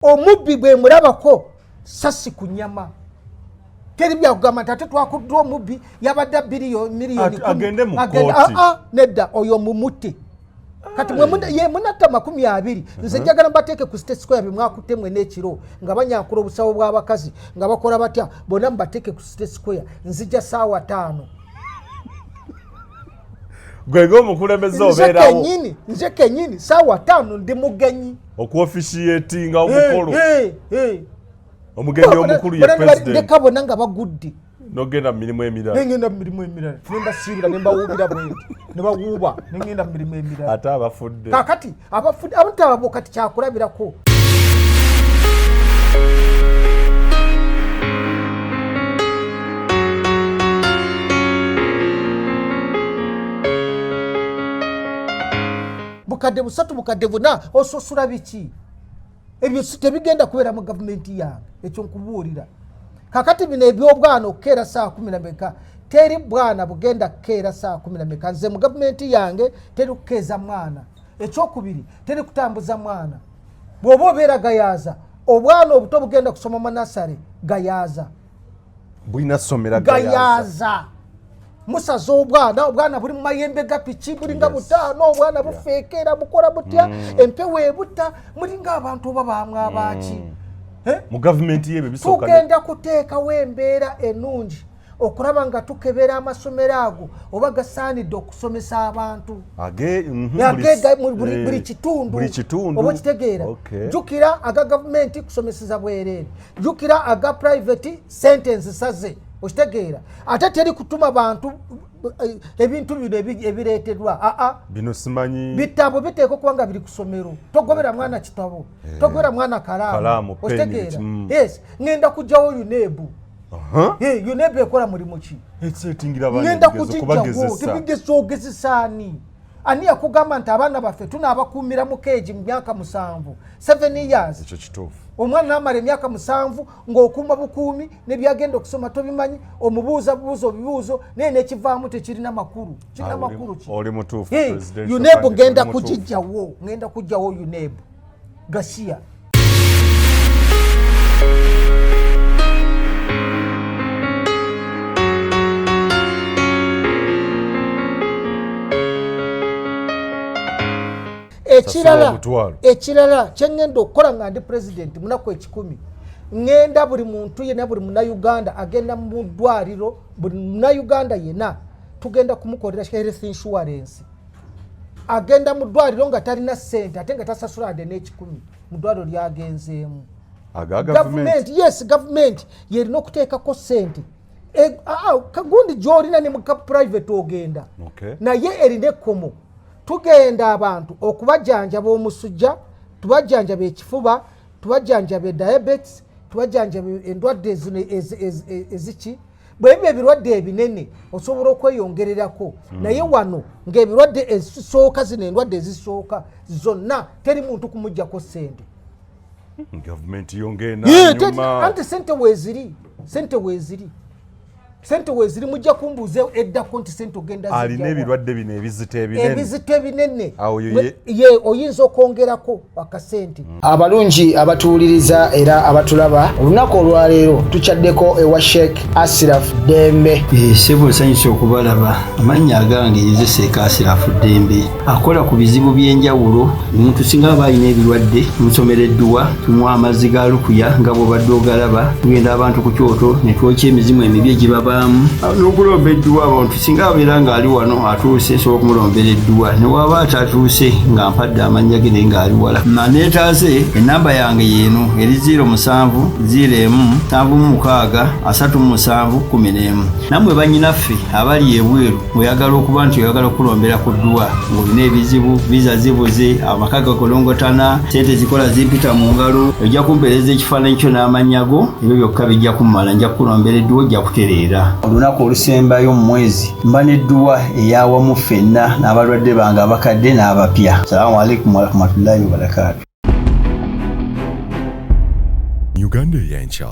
omubbi bwe mulabako sasi ku nyama teri byakugamba nti ate twakuddwa omubbi yabadde miliyoni agende mu kooti nedda oyo mumutte kati ye munatta 20 nze njagala mbateeke ku State Square bimwakutte mwe n'ekiro nga banyankula obusawo bw'abakazi nga bakola batya bonna mbateeke ku State Square nzija saawa 5 gwego omukulembeze obeerawo nze kenyini saawa 5 ndi mugenyi okuofficiatinga omukolo omugenyi omukulu ye president ndeka bonna nga bagudde nogenda mu mirimu emirala ngenda mu mirimu emirala nembasiibira nembawuubira bwenti nebawuuba nengenda mu mirimu emirala ate abafudde kakati abafudde abantu abo kati kyakulabirako bukadde busatu bukadde buna ososula biki ebyo tebigenda kubeera mu gavumenti yange ekyo nkubuulira kakati bino ebyobwana okukeera saa 10 teri bwana bugenda kukeera saa 10 nze mu gavumenti yange teri kukeeza mwana ekyokubiri teri kutambuza mwana bw'oba obeera gayaza obwana obuto bugenda kusoma manasare gayaza bulina somera gayaza musaza obwana buli mu mayembe ga piki bulinga 5 obwana bufeekera bukola butya empewo ebuta mulinga abantu oba bamwe abaki mu gavumenti yebe bisooka tugenda kuteekawo embeera ennungi okulaba nga tukebera amasomero ago oba gasaanidde okusomesa abantu buli kitundu oba kitegeera jjukira aga gavumenti kusomeseza bwereere jjukira aga private sentence saze okitegeera ate teri kutuma bantu ebintu bino ebireetedwa bino simanyi bitabo biteeka okuba nga biri ku ssomero togobera mwana kitabo togobera mwana kalaamu okitegeera yes ngenda kujjawo unebu unebu ekola mulimu ki ngenda kugijjawo tebigesa ogezesaani ani yakugamba nti abaana baffe tunaabakuumira mu keegi mu myaka 7 years ekyo kituufu omwana namala emyaka 7 ng'okuuma bukuumi nebyagenda okusoma tobimanyi omubuuza obibuuzo naye nekivaamu tekirina makulu kirina makulu ki oli mutuufu unebu ngenda kujjawo unebu gasiya ekirala kyengenda okukola nga ndi president munaku 10 ngenda buli muntu yena buli munnayuganda agenda mu ddwaliro buli munnayuganda yena tugenda kumukolera health insurance agenda mu ddwaliro nga talina ssente ate nga tasasula ade n'ekikumi mu ddwaliro lyagenzeemu gavumenti yerina okuteekako ssente kagundi gy'olina ne mu private ogenda naye erina ekkomo tugenda abantu okubajjanjaba omusujja tubajjanjaba ekifuba tubajjanjaba diabetes tubajjanjaba endwadde zino eziki bwebyo ebirwadde ebinene osobola okweyongererako naye wano ng'ebirwadde ezisooka zino endwadde ezisooka zonna teri muntu kumuggyako ssente gavumenti yongeena anti ssente weeziri mujja kumbuuza eddako nti ssente ogenda alina ebirwadde bino ebizito ebinene ye oyinza okwongerako akasente abalungi abatuwuliriza era abatulaba olunaku olwaleero tukyaddeko ewa Sheikh Ashraf Dembe sebo nsanyusa okubalaba amannya agange yezeseeka Ashraf Dembe akola ku bizibu by'enjawulo omuntu singa aba alina ebirwadde musomereddwa tumuwa amazzi ga lukuya nga bw'obadde ogalaba tugenda abantu ku kyoto ne twokya emizimu emibi egibaba n'okulomba edduwa abantu singa abeera ng'ali wano atuuse sobola okumulomba edduwa ne waba atatuuse nga mpadde amannya ge naye ng'ali wala neetaase ennamba yange yeeno eri 0707363711 nammwe bannyinaffe abali ebweru oyagala okuba nti oyagala okulombera ku dduwa ng'olina ebizibu viza zibuze amaka gakolongotana sente zikola zimpita mu ngalo ojja kumpeereza ekifaananyi kyo n'amannya go ebyo byokka bijja kummala nja kukulombera edduwa ojja kutereera olunaku olusembayo mu mwezi mba n'edduwa eyawamu ffenna n'abalwadde bange abakadde n'abapya. Salaamu alaikum warahmatullahi wabarakatuh. Uganda Eyenkya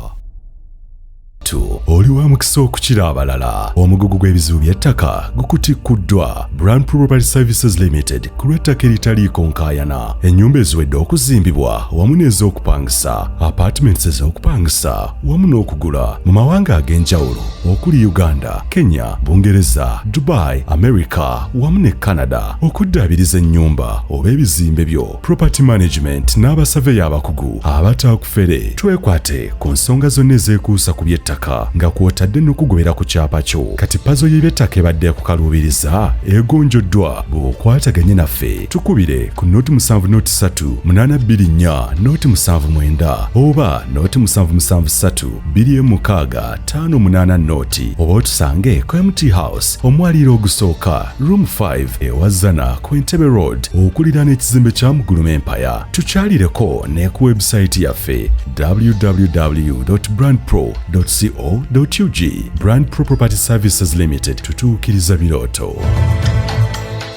abantu oli wa mukisa okukira abalala. Omugugu gw'ebizibu by'ettaka gukutikuddwa Brand Property Services Limited ku lw'ettaka eritaliiko nkaayana. Ennyumba eziwedde okuzimbibwa wamu n'ez'okupangisa, apartments ez'okupangisa wamu n'okugula mu mawanga ag'enjawulo okuli Uganda, Kenya, Bungereza, Dubai, America wamu ne Canada. Okuddaabiriza ennyumba oba ebizimbe byo, property management n'abasaveya abakugu abataakufere. Twekwate ku nsonga zonna ezeekuusa ku by'ettaka nga kw'otadde n'okugobera ku kyapa kyo. Kati pazo y'eby'ettaka ebadde kukaluubiriza egonjoddwa bw'okwataganye naffe. Tukubire ku noti 703 824 noti 79 oba noti 773 26 580 noti, oba otusange ku MT House omwaliiro ogusooka room 5 ewazana ku Ntebe Road okuliraana ekizimbe kya Muguluma Empire. Tukyalireko ne ku website yaffe www.brandpro.co.ug. Brand Pro Property Services Limited, tutuukiriza birooto.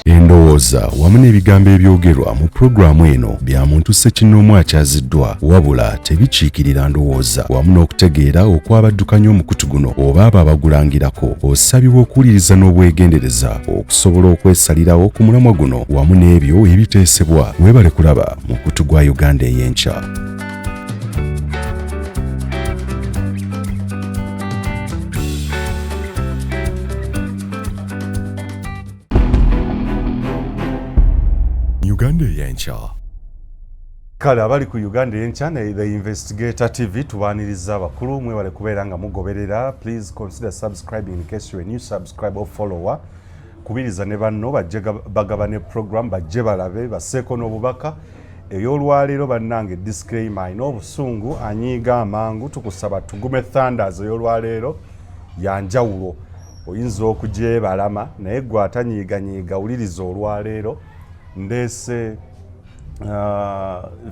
Endowooza wamu n'ebigambo ebyogerwa mu pulogulaamu eno bya muntu ssekinnoomu akyaziddwa, wabula tebikiikirira ndowooza wamu n'okutegeera okwabaddukanya omukutu guno oba abo abagulangirako. Osabibwa okuwuliriza n'obwegendereza okusobola okwesalirawo ku mulamwa guno wamu n'ebyo ebiteesebwa. Weebale kulaba mukutu gwa Uganda Eyenkya. Uganda Eyenkya. Kale abali ku Uganda Eyenkya ne The Investigator TV tubaaniriza abakulu mwebale kubeera nga mugoberera. Please consider subscribing in case you're a new subscriber or follower. Kubiriza ne banno bajje bagabane program bajje balabe baseeko n'obubaka. Ey'olwaleero bannange disclaimer ayina obusungu anyiiga amangu. Tukusaba Tugume Thunders ey'olwaleero yanjawulo. Oyinza okugyebalama naye gwe atanyiiganyiiga wuliriza olwaleero. Ndese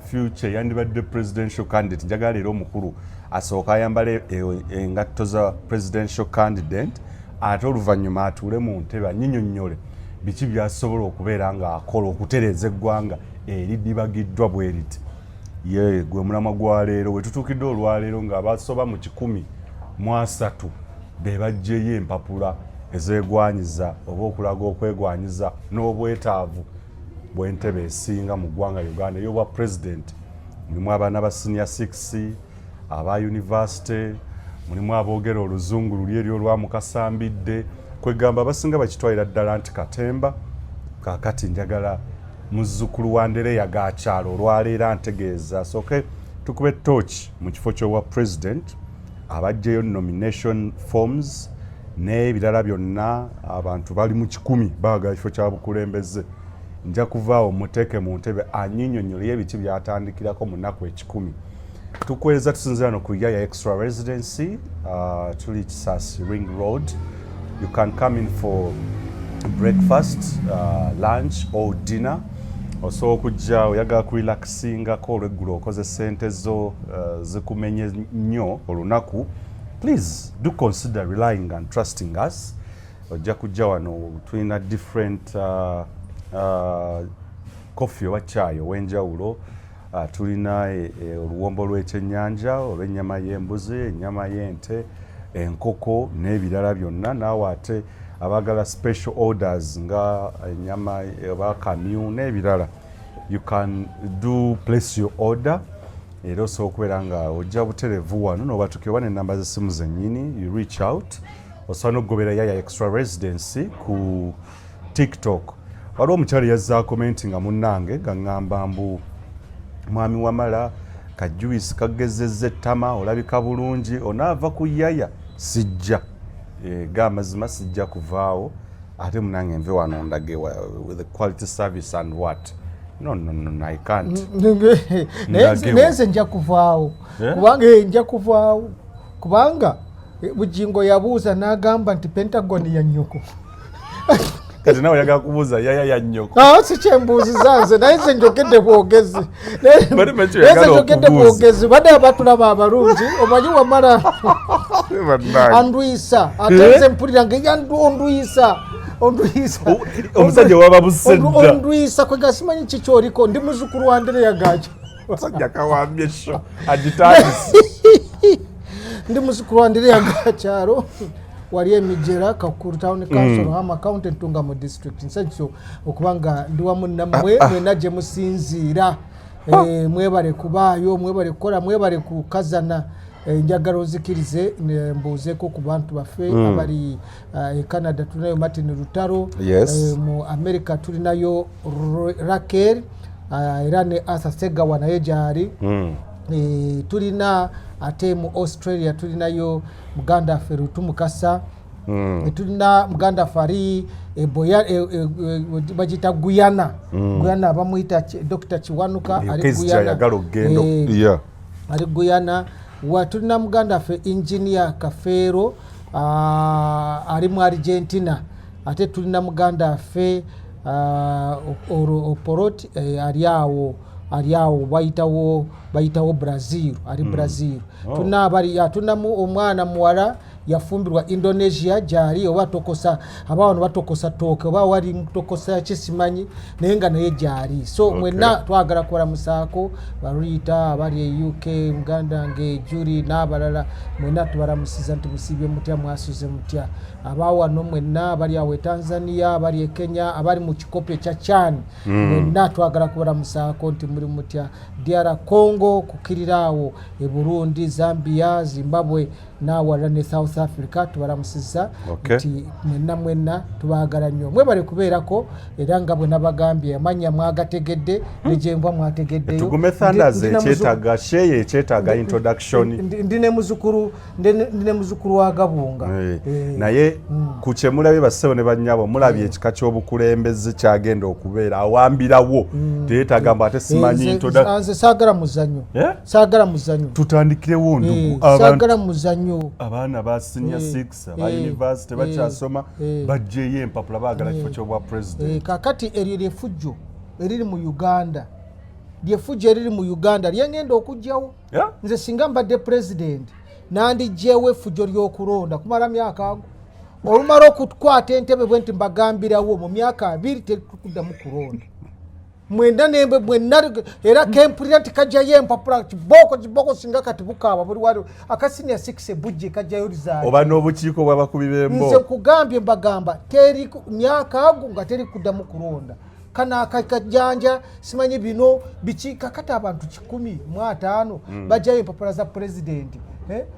future yandibadde presidential candidate njagala leero omukulu asooka ayambale engatto za presidential candidate ate oluvannyuma atuule mu ntebe anyinyonnyole biki byasobola okubeera nga akola okutereeza eggwanga eridibagiddwa bwe riti. Ye gwe mulamwa gwa leero we tutuukidde olwaleero ng'abasoba mu 103 be baggyeyo empapula ezeegwanyiza oba okulaga okwegwanyiza n'obwetaavu bw'entebe esinga mu ggwanga Uganda ey'obwa president. Mulimu abaana ba senior 6, aba university, mulimu aboogera oluzungu luli eryo olwamukasambidde, kwegamba abasinga bakitwalira ddala nti katemba. Kaakati njagala muzzukulu wa Ndereya Gaakyalo olwaleero ntegeeza asooke tukube torch mu kifo ky'obwa president abajjeyo nomination forms n'ebirala byonna. Abantu bali mu 10 baagala kifo kya bukulembeze. Nja kuvaawo muteeke mu ntebe anyinyonnyole ebiki byatandikirako mu nnaku 10. Tukweza tusinzira no ku Yaya Extra Residency, tuli Kisasi Ring Road. You can come in for breakfast, lunch or dinner. Osobola okujja oyagala kurelaxingako olweggulo okoze ssente zo zikumenye nnyo olunaku. Please do consider relying and trusting us. Ojja kujja wano tulina different coffee oba chai ow'enjawulo. Tulina oluwombo lw'ekyennyanja oba ennyama y'embuzi, ennyama y'ente, enkoko n'ebirala byonna. Naawe ate abagala special orders nga ennyama oba kamyu n'ebirala, you can do place your order. Era osobola okubeera nga ojja buterevu wano n'obatukira n'ennamba z'essimu zennyini. You reach out. Osobola n'okugobera Yaya Extra Residency ku TikTok. Waliwo omukyala yazza komenti nga munnange nga ŋŋamba mbu mwami Wamala kajuisi kagezezza ettama olabika bulungi onaava ku Yaya. Sijja ga mazima sijja kuvaawo ate munange nve wano ndage with the quality service and what. No, I can't. Neze nja kuvaawo kubanga nja kuvaawo kubanga Bugingo yabuuza n'agamba nti Pentagon ya nnyoko. Kati nawe yagala kubuuza Yaya ya nnyoko. Si kyembuuziza nze naye nze njogedde bwogezi. Nze njogedde bwogezi badde abatulaba abalungi omanyi Wamala andwisa ate nze mpulira ondwisa. Omusajja waba busedda. Ondwisa kwega simanyi kikyoliko ndi muzzukulu wa Ndereya Gaakyalo. Omusajja kawambye sho agitandise. ndi muzukuru wandire yagacharo wali emijera kakuru town council hama accountant tunga mu district nsacho okubanga ndi wamu namwe mwenaje musinzira mwebale kubayo mwebale kola mwebale kukazana njagalo zikirize mbuze ko ku bantu bafe abali Canada tunayo Martin Lutaro mu America tulinayo Raquel Irane Arthur Sega wanayejari tulina ate mu Australia tulinayo Uganda Ferutumukasa tulina Uganda Fari boya bajita Guyana Guyana bamuita Dr. Chiwanuka ali Guyana ali Guyana watulina Muganda fe engineer Kafero ali mu Argentina ate tulina Muganda fe Oporot aliawo bayitawo Brazil ali Brazil tunamu omwana muwala yafumbirwa Indonesia jari oba tokosa abantu batokosa toke oba wali mutokosa kisimanyi nenga naye jari so mwena twagala kola musako baruyita bali UK Uganda nge juri nabalala mwena tubaramusiza nti musibye mutya mwasuze mutya abawa no mwena bali awe Tanzania bali Kenya abali mu kikope cha Chan mwena twagala kola musako nti muri mutya DR Congo kukirirawo Burundi Zambia Zimbabwe na warane South Africa tubaramusiza nti mwena tubagala nnyo mwebale kubeerako era nga bwe nabagambye amanya mwagategedde nejemba mwategeddeyo Tugume Thunders ekyetaga sheye ekyetaga introduction ndine muzukuru wa Gabunga naye kuchemulabe basebo ne banyabo mulabye ekika ky'obukulembeze kyagenda okubeera awambirawo teetagamba ate simanyi introduction sagala muzanyo tutandikirewo ndugu sagala muzanyo abaana ba senior 6 aba university bakyasoma bajjeyo empapula baagala kifo ky'obwa president kakati eryo lyefujjo eriri mu Uganda eriri mu Uganda lyengenda okujjawo nze singa mbadde president nandijjewo effujjo ly'okulonda kumala myaka ago olumala okukwata entebe bwe nti mbagambirawo mu myaka 2 terikuddamu kulonda mwenda nembe mwenna era kempulira nti kajjayo empapula kiboko singa kati bukaaba buli wali akasinia 6 bujje kajjayo lizaali oba n'obukiiko bw'abakubi b'embo nze kugambye mbagamba teri myaka ago nga teri kuddamu kulonda kana akajanja simanyi bino bikiika kati abantu 105 bajjayo empapula za president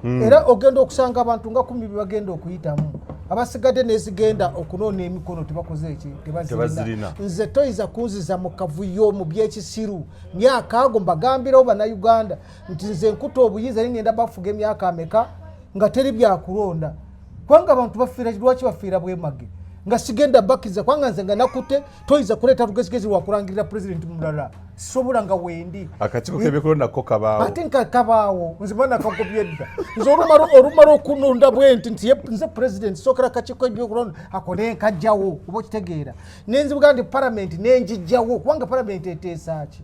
era ogenda okusanga abantu nga 10 bagenda okuyitamu abasigadde nezigenda okunoona emikono tebakoze eki tebazirina nze toyiza kunziza mu kavuyo mu byekisiru myaka ago mbagambirawo bannayuganda nti nze nkuta obuyiza ngenda bafuga emyaka ameka nga teri byakulonda kubanga abantu bafiira lwaki bafiira bwemage nga sigenda bakiza kwanga nze nga nakute toyiza kuleeta lugezigezi lwakulangirira president mulala sobola nga wendi akakiiko k'ebyokulonda ko kabaawo ate nka kabaawo nze bana kagobyedda nze olumala okunonda bwenti nti nze president sookera akakiiko ebyokulonda akole nkajjawo oba okitegeera nenzibuga nti parliament nenjijjawo kubanga parliament eteesaaki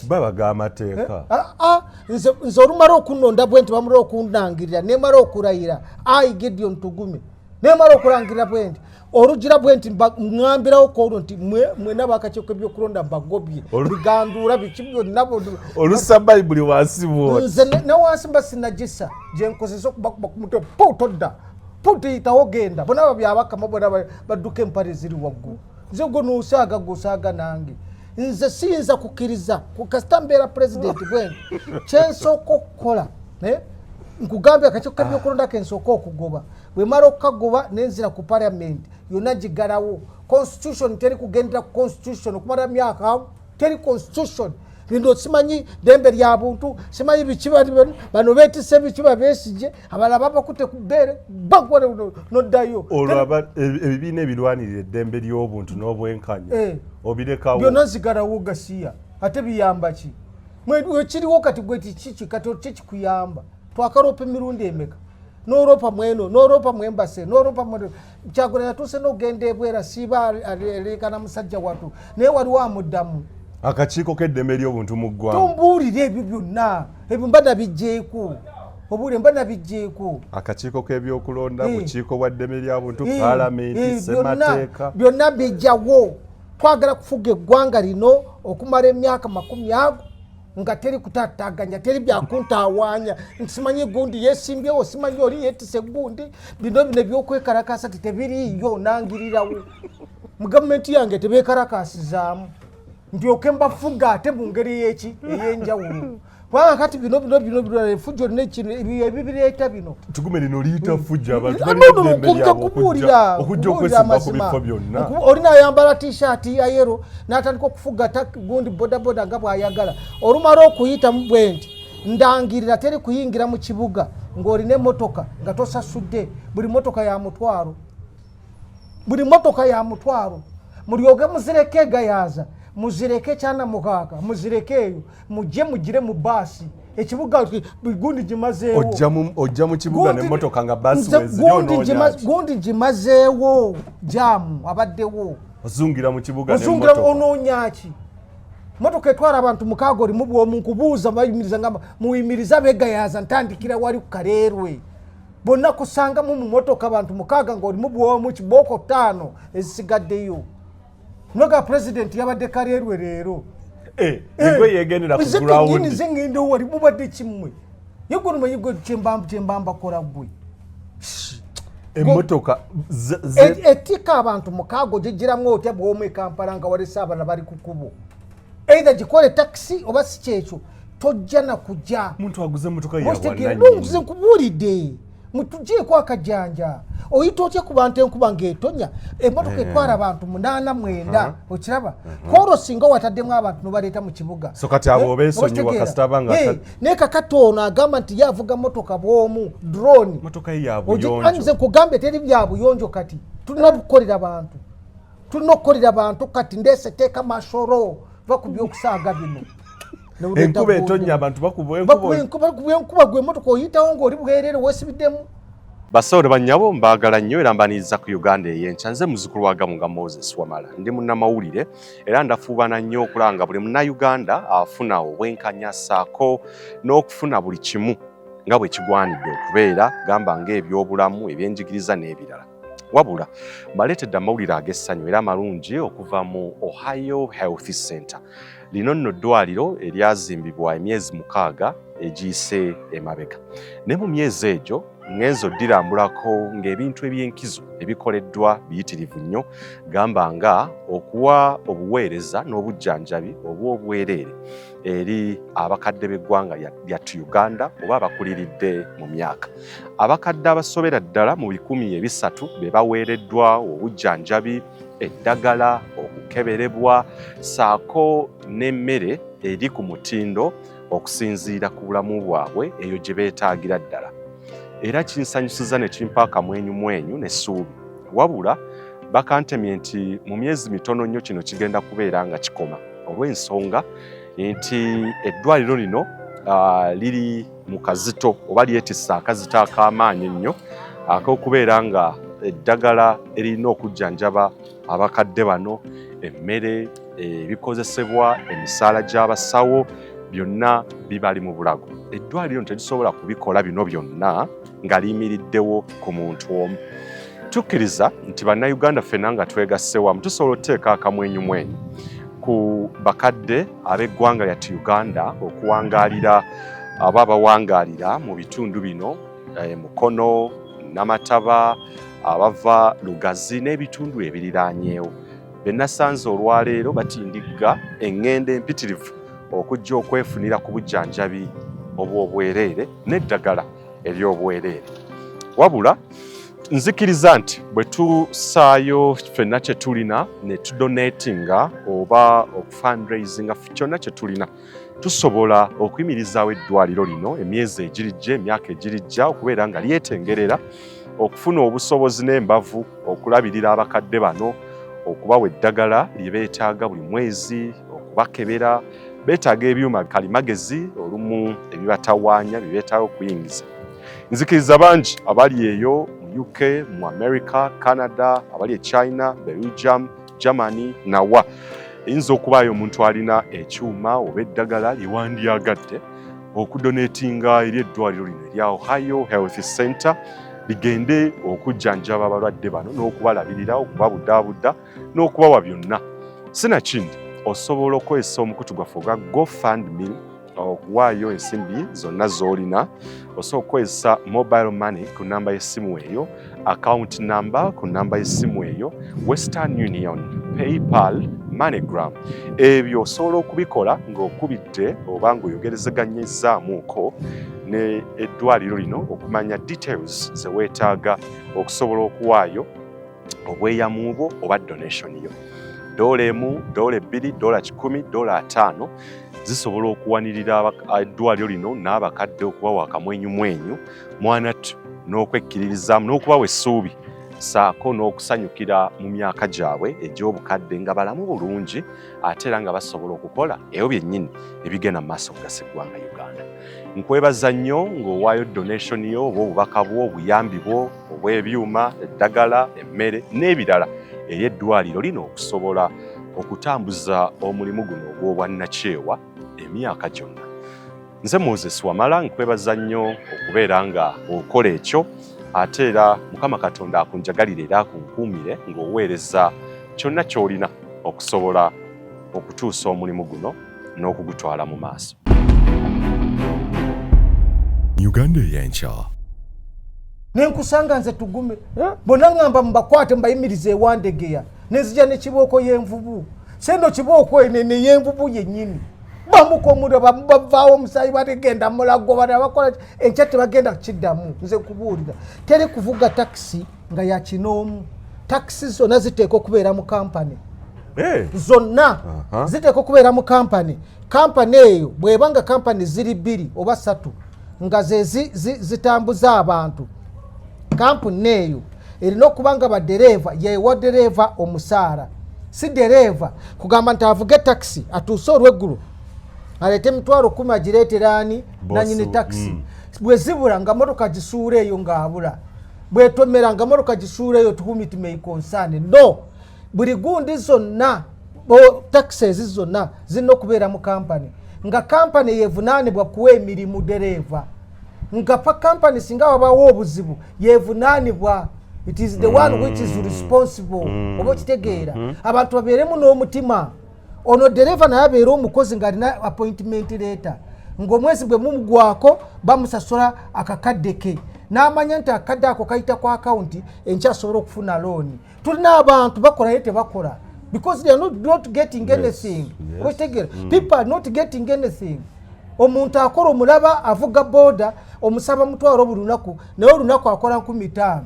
babaga amateeka nze olumala okunonda bwenti bamala okunangirira nemala okulayira Ayogedde Tugume nemala okulangirira bwenti orugira bwenti ngambirawo ko nti mwena bakakiiko ebyokulonda mbagobye bigandura bikibyo nabo olusa Bible wansi bwo nze na wansi basinagisa je nkozesa okubakuba ku mutwe potodda potiyitawo genda bona babyabakama bona badduka empale ziri waggulu nze gwo n'osaaga nange nze siyinza kukkiriza kukasita mbeera president bwenti kyensooka okukola nkugambye akakiiko k'ebyokulonda kensooka okugoba bwemala okukagoba nenzira ku parliament yonna gigalawo constitution teri kugendera ku constitution okumala myaka teri constitution lindo simanyi dembe lya buntu simanyi bikiba bano betise bikiba besije abala babakute ku bere bakwale noddayo ebibiina ebirwanirira eddembe ly'obuntu n'obwenkanya obirekawo byonna zigalawo gasiya ate biyamba ki wekiriwo kati gweti kiki kati kikuyamba twakaropa emirundi emeka n'Europa mweno n'Europa mwembase n'Europa mweno kyagula yatuse n'ogenda ebwera siba alekana musajja watu naye waliwo amuddamu akakiiko k'eddembe ly'obuntu mu ggwanga tombuulire ebyo byonna ebyo mba nabijjeeko obuule mba nabijjeeko akakiiko k'ebyokulonda bukiiko bwa ddembe ly'obuntu paalamenti ssemateeka byonna bijjawo twagala kufuga eggwanga lino okumala emyaka 50 nga teri kutataganya teri byakuntawanya nsimanyi gundi yesimbyewo simanyi oli yetise gundi bino by'okwekarakasa tebiriyo nangirirawo mu gavumenti yange tebekarakasizaamu ndyoke mbafuga ate mu ngeri ey'enjawulo kubanga kati bino fujjo ebibireeta bino Tugume lino liyita fujja abantu okubuulira amazima olina ayambala t-shirt ya yero n'atandika okufuga gundi bodaboda nga bw'ayagala olumala okuyitamu bwe nti ndangirira teri kuyingira mu kibuga ng'olina emmotoka nga tosasudde buli mmotoka ya mutwaro mulyoge muzireke egayaza muzireke cyana mukaka muzireke eyo mugire mu basi ekibuga gundi gimazeewo ojja mu kibuga n'emmotoka nga basi weziryononya gundi gimazeewo jamu abaddewo ozungira mu kibuga n'emmotoka ozungira onoonyaki motoka etwala abantu mukaaga oli mu bwomu nkubuuza bayimiriza nga muyimiriza begayaza ntandikira wali ku Kaleerwe bonna kusanga mu motoka abantu mukaaga ng'oli mu bwomu kibooko 5 ezisigaddeyo noga president yabadde Kaleerwe leero ego yegendera ku ground zingindo wali mubadde kimwe yego numanyigo chembamba kola gwe emmotoka etika abantu mukaago jejiramu otya bw'omwe Kampala nga wali sabana bali kukubo either jikole taxi oba si kyekyo tojja na kujja muntu aguze emmotoka yawa nze nkubulidde mutujje kwa kajanja oyita otya ku bantu enkuba ng'etonya emmotoka etwala abantu 8-9 okiraba koro singa wataddemu abantu nobaleeta mu kibuga so kati abo obeesonyiwa kasita banga naye kakati ono agamba nti yavuga mmotoka bw'omu drone mmotoka ye ya buyonjo nze nkugambye teri bya buyonjo kati tulina okukolera abantu kati ndeese teeka masoro va ku by'okusaaga bino enkuba etonya abantu bakuba enkuba gwe emmotoka oyitawo ng'oli bwerere weesibiddemu. Basawo bannyabo mbaagala nnyo era mbaniriza ku Uganda Eyenkya. Nze muzzukulu wa Gamunga Moses Wamala ndi munnamawulire era ndafuubana nnyo okulanga buli munnayuganda afuna obwenkanya ssaako n'okufuna buli kimu nga bwe kigwanidde okubeera gamba ng'ebyobulamu ebyenjigiriza n'ebirala. Wabula mbaleetedde amawulire ag'essanyu era amalungi okuva mu Ohio Health Center. Lino nno ddwaliro eryazimbibwa emyezi 6 egiyise emabega. Ne mu myezi egyo ngenzo dirambulako ng'ebintu eby'enkizo ebikoleddwa biyitirivu nnyo gamba nga okuwa obuweereza n'obujjanjabi obw'obwereere eri abakadde b'eggwanga lya Uganda oba abakuliridde mu myaka. Abakadde abasobera ddala mu 300 be baweereddwa obujjanjabi, eddagala, okukeberebwa ssaako n'emmere eri ku mutindo okusinziira ku bulamu bwabwe eyo gye beetaagira ddala. Era kinsanyusiza ne kimpa akamwenyumwenyu n'essuubi. Wabula bakantemye nti mu myezi mitono nnyo kino kigenda kubeera nga kikoma olw'ensonga nti eddwaliro lino liri mu kazito oba lyetisse akazito ak'amaanyi ennyo ak'okubeera nga eddagala erina okujjanjaba abakadde bano, emmere, ebikozesebwa, emisaala gy'abasawo byonna bibali mu bulago. Eddwaliro terisobola kubikola bino byonna nga liyimiriddewo ku muntu omu. Tukkiriza nti bannayuganda ffenna nga twegasse wamu tusobola okuteeka akamwenyumwenyu ku bakadde ab'eggwanga lya Uganda okuwangaalira aba abawangaalira mu bitundu bino Mukono, Namataba, abava Lugazi n'ebitundu ebiriraanyeewo. Be nasanze olwaleero batindigga eŋŋendo empitirivu okujja okwefunira ku bujjanjabi obw'obwereere n'eddagala ery'obwereere. Wabula nzikiriza nti bwe tusaayo ffenna kye tulina ne tudonatinga oba okufundraisinga kyonna kye tulina tusobola okuyimirizaawo eddwaliro lino emyezi egirijja, emyaka egirijja okubeera nga lyetengerera okufuna obusobozi n'embavu okulabirira abakadde bano, okubawa eddagala lye beetaaga buli mwezi, okubakebera. Beetaaga ebyuma kalimagezi olumu ebibatawaanya bye beetaaga okuyingiza. Nzikiriza bangi abali eyo mu UK, mu America, Canada, abali e China, Belgium, Germany nawa. Eyinza okubaayo omuntu alina ekyuma oba eddagala lyewandyagadde okudonatinga eri eddwaliro lino erya Ohio Health Center ligende okujjanjaba abalwadde bano n'okubalabirira, okubabuddaabudda n'okubawa byonna. Sinakindi osobola okukozesa omukutu gwaffe ogwa GoFundMe okuwaayo ensimbi zonna z'olina osooka okukozesa mobile money ku namba y'essimu eyo, account number ku namba y'essimu eyo, Western Union, PayPal, MoneyGram. Ebyo osobola okubikola ng'okubidde oba ng'oyogerezeganyizaamuuko ne eddwaliro lino okumanya details ze weetaaga okusobola okuwaayo obweyamu bwo oba donation yo. $1, $2, $10, $5 zisobola okuwanirira eddwaliro lino n'abakadde okubawa akamwenyumwenyu mwanatu n'okwekkiririzaamu n'okubawa essuubi saako n'okusanyukira mu myaka gyabwe egy'obukadde nga balamu bulungi ate era nga basobola okukola ebyo byennyini ebigenda mu maaso kugasa eggwanga Uganda. Nkwebaza nnyo ng'owaayo donation yo oba obubaka bwo, obuyambi bwo, obw'ebyuma, eddagala, emmere n'ebirala eri eddwaliro lino okusobola okutambuza omulimu guno ogw'obwannakyewa emyaka gyonna. Nze Moses Wamala nkwebaza nnyo okubeera nga okola ekyo ate era Mukama Katonda akunjagalire era akunkuumire ng'oweereza kyonna ky'olina okusobola okutuusa omulimu guno n'okugutwala mu maaso. UgandaEyenkya. Nenkusanga nze Tugume. Bonna ngamba mbakwate mbayimirize ewandegeya. Nezija ne kibooko y'envubu. Sendo kibooko ene y'envubu yennyini. Bamuko omuntu bavaawo omusayi bategenda mulago bakola enkya tebagenda kukiddamu. Nze kubuulira teri kuvuga taxi nga ya kinoomu. Taxi zonna ziteeka okubeera mu kampani. Zonna ziteeka okubeera mu kampani. Kampani eyo bw'ebanga kampani ziri 2 oba 3 nga zitambuza abantu. Kampuni eyo erina okuba nga badereva yeewa dereva omusaara, si dereva kugamba nti avuge taxi atuuse olw'eggulu aleete emitwalo 10 agireetera ani nanyini taxi. Bwe zibula nga motoka gisuula eyo ng'abula, bwetomera nga motoka gisuula eyo tuhumiti meikonsane. No, buli gundi zonna taxes zonna zirina okubeera mu kampani nga kampani yeevunaanibwa kuwa emirimu dereva. Nga pa kampani singa wabaawo obuzibu yeevunaanibwa. It is the one which is responsible. Oba kitegeera abantu babeeremu n'omutima. Ono dereva naye abeera omukozi ng'alina appointment letter ng'omwezi bwe mumugwako bamusasula akakadde ke n'amanya nti akadde ako kayita ku akawunti enkya asobola okufuna looni. Tulina abantu bakola naye tebakola because they are not getting anything. Oba kitegeera people are not getting anything. Omuntu akola omulaba avuga boda omusaba mutwalo buli lunaku naye olunaku akola 15.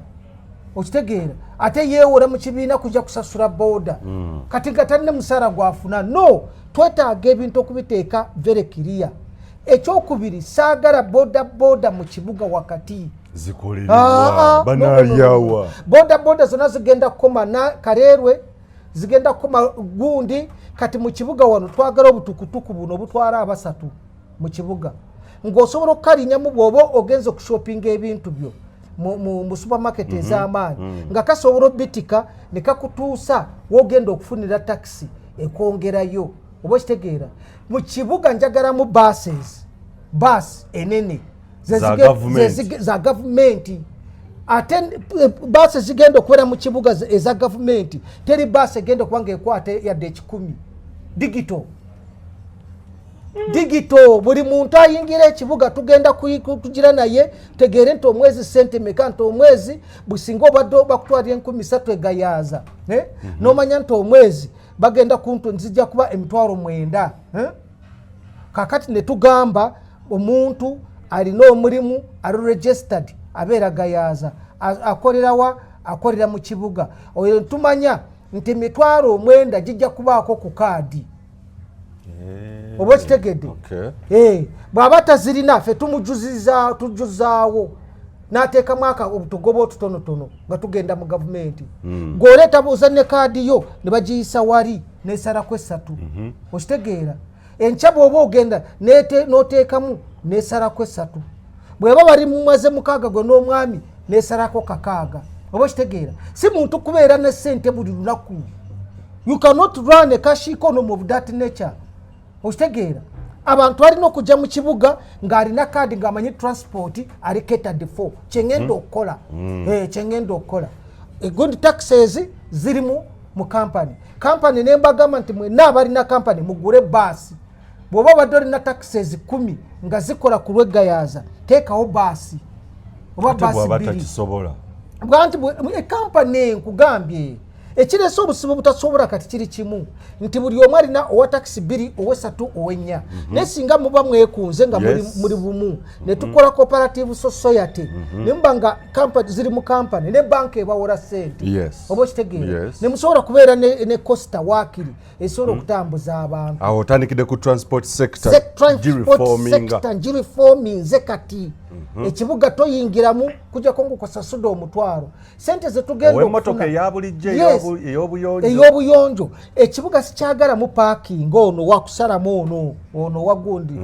Okitegeera ate yeewora mu kibiina kujja kusasula boda kati nga talina musaala gwafuna. No, twetaaga ebintu okubiteeka very clear. Ekyokubiri saagala boda mu kibuga wakati zikolererwa banaalyawa. Boda zonna zigenda kukoma na Kaleerwe, zigenda kukoma gundi. Kati mu kibuga wano twagala obutukutuku buno obutwala abasatu mu kibuga ng'osobola okukalinnyamu bw'oba ogenza okushopinga ebintu byo mu supermarket ez'amaanyi nga kasobola obitika ne kakutuusa w'ogenda okufunira taxi ekwongerayo. Oba kitegeera mu kibuga njagalamu bus enene za gavumenti. Ate bus zigenda okubeera mu kibuga eza gavumenti. Teri bus egenda okuba ng'ekwata yadde 10 digito. Buli muntu ayingira ekibuga tugenda kugira naye tegeere nti omwezi sente meka nti omwezi businga obadde bakutwalira 13 egayaaza n'omanya nti omwezi bagenda kuntu nzija kuba emitwalo 9. Kakati ne tugamba omuntu alina omulimu ali registered abeera gayaaza akolerawa akolera mu kibuga. Oyo tumanya nti emitwalo 9 gijja kubaako ku kaadi. Oba kitegedde bw'aba tazirina ffe tujuzaawo n'ateekamu obutugoba otutonotono nga tugenda mu gavumenti. Ng'oleeta buuza ne kaadi yo ne bagiyisa wali n'esalako 3. Okitegeera enkya bw'oba ogenda n'oteekamu n'esalako 3. Bw'eba bali mumaze 6 gwe n'omwami n'esalako 6. Oba kitegeera si muntu kubeera ne ssente buli lunaku. You cannot run a cash economy of that nature. Okitegeera abantu balina okujja mu kibuga ng'alina kaadi ng'amanyi transport ali catered for kyengenda okukola. Kyengenda okukola good taxes ziri mu kampani. Kampani ne mbagamba nti mwenna abalina kampani mugule baasi bwoba badde olina taxes 10 nga zikola ku lweggayaza teekawo baasi oba baasi 2 bwanti ekampani nkugambye ekirese obusibu butasobola kati kiri kimu nti buli omu alina owa taxi 2 owa3 owa4 naye singa muba mwekunze nga muri bumu ne tukola cooperative society ne muba nga ziri mu kampani ne banka ebawola sente oba okitegeera ne musobola kubeera ne costa waakiri esobola okutambuza abantu awo otandikidde ku transport sector gireforminze kati ekibuga toyingiramu kujjako ng'okosasuda omutwalo sente zetugenda emotoka eyabulijjo ey'obuyonjo ekibuga sikyagalamu parking ono wakusalamu ono wagundi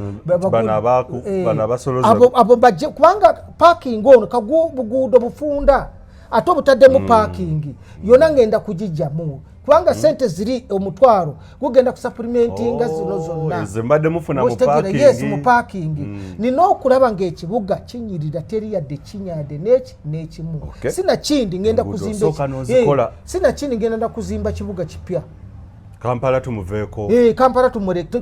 abo bajje kubanga parking ono kagubuguudo bufunda ate obutaddemu parking yonna ngenda kugijjamu kubanga sente ziri omutwalo gugenda ku supplementinga zino zonna mbadde mufuna mu parking nina okulaba ng'ekibuga kinyirira teri yadde kinyade n'ekimu sinakindi ngenda kuzimba kibuga kipya Kampala tumuveeko Kampala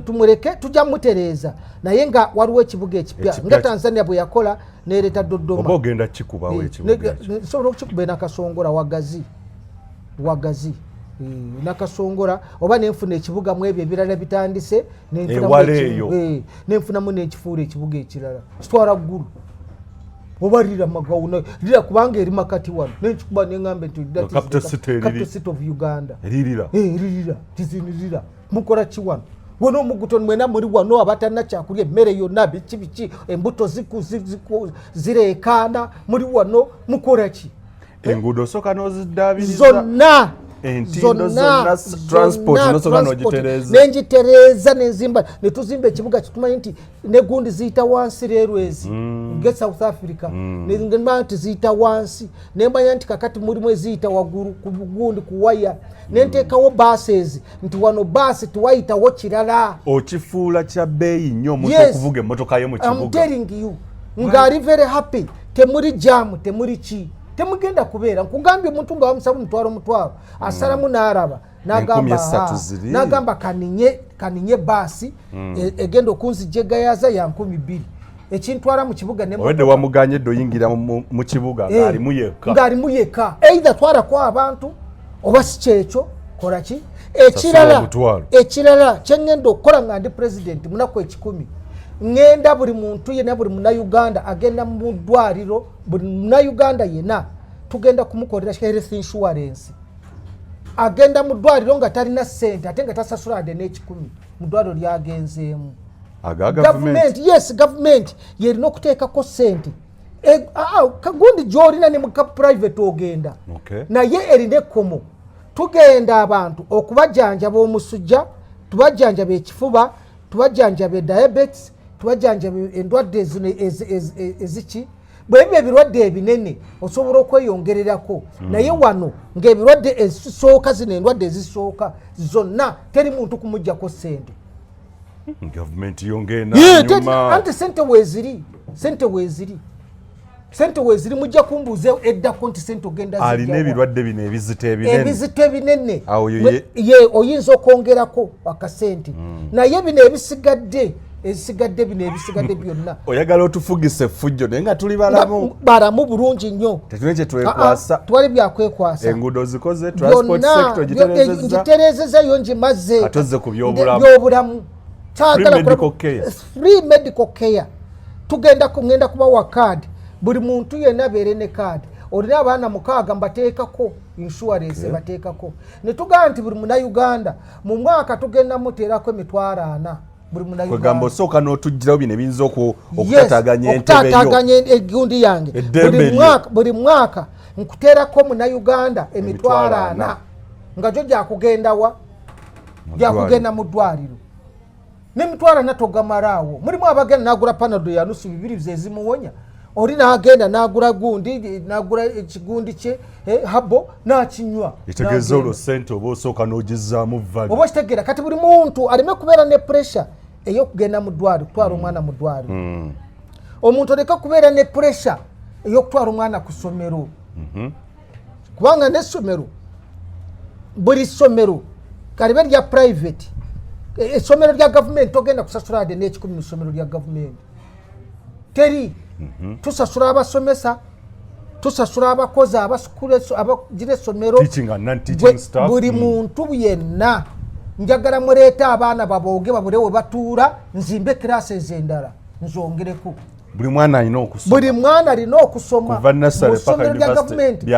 tumureke tujja mutereeza naye nga waliwo ekibuga ekipya nga Tanzania bwe yakola neereta Dodoma oba ogenda kikubawo ekibuga sobola okukikuba Nakasongola wagazi Nakasongola oba nenfuna ekibuga mu ebyo ebirala bitandise nenfunamu n'ekifuula ekibuga ekirala kitwala ggulu oba lira magawuna lira kubanga eri makati wano nekikuba neŋŋambe nti capital city of Uganda lirira tizinirira mukola ki wano wano omuguto mwena muri wano abatalina kyakulya emmere yonna biki embuto zireekaana muri wano mukola ki enguudo soka n'oziddaabiriza zonna nenjitereeza nenzimba netuzimba ekibuga kitumanyi nti negundi ziyita wansi railways nge South Africa nemanya nti ziyita wansi nemanya nti kakati mulimu eziyita waggulu ku gundi ku waya nenteekawo buses nti wano baasi tiwayitawo kirala okifuula kya bbeeyi nnyo omuntu okuvuga emmotoka ye mu kibuga I'm telling you ng'ali very happy temuli jamu temuli ki temugenda kubeera nkugambye omuntu nga wamusaba omutwalo asalamu n'araba n'agamba kaninye baasi egenda okunzijja egayaza ya 2,000 ekintwala mu kibuga owedde wamuganye edde oyingira mu kibuga ng'alimu yekka either twalako abantu oba si kyekyo kola ki ekirala kyengenda okukola nga ndi president munaku 10 ngenda buli muntu yena buli munnayuganda agenda mu ddwaliro buli munnayuganda yena tugenda kumukolera health insurance agenda mu ddwaliro nga talina ssente ate nga tasasula ade n'ekikumi mu ddwaliro lyagenzeemu gavumenti yerina okuteekako ssente kagundi gy'olina ne mu private ogenda naye erina ekkomo tugenda abantu okubajjanjaba omusujja tubajjanjaba ekifuba tubajjanjaba diabetes tubajjanjaba endwadde zino eziki bwebyo ebirwadde ebinene osobola okweyongererako naye wano ng'ebirwadde ezisooka zino endwadde ezisooka zonna teri muntu kumuggyako ssente gavumenti yongeena anti ssente weeziri mujja kumbuuza eddako nti ssente ogenda alina ebirwadde bino ebizito ebinene oyinza okwongerako akasente naye bino ebisigadde byonna oyagala otufugisa effujjo naye nga tuli balamu bulungi nnyo tetulina kye twekwasa twali byakwekwasa enguudo zikoze transport sector gitereezezza yo ngimaze atozze ku byobulamu free medical care ngenda kubawa kaadi buli muntu yenna abeere ne kaadi olina abaana 6 mbateekako insurance bateekako ne tugamba nti buli munnayuganda mu mwaka tugenda muteerako $40,000 kwegamba osooka n'otuggirawo bino ebiyinza okutataganya okutataganya egundi yange buli mwaka nkuteerako munnayuganda $40,000 nga gyo gyakugendawa gyakugenda mu ddwaliro n'emitwalo togamalaawo mulimu abagenda n'agula panado ya nusu 2 zezimuwonya oli n'agenda n'agula gundi n'agula ekigundi kye habo n'akinywa kitegeeza olwo ssente oba osooka n'ogizzaamu vali oba kitegeera kati buli muntu aleme kubeera ne pressure ey'okugenda mu ddwaliro kutwala omwana mu ddwaliro omuntu oleka kubeera ne pressure ey'okutwala omwana ku ssomero kubanga n'essomero buli ssomero kalibe lya private essomero lya gavumenti togenda kusasula ade n'ekikumi mu ssomero lya gavumenti teri tusasula abasomesa tusasula abakozi abagira essomero buli muntu yenna njagala muleeta abaana babooge babule we batuula nzimbe kirasi ez'endala nzongereku buli mwana alina okusoma mu ssomero lya gavumenti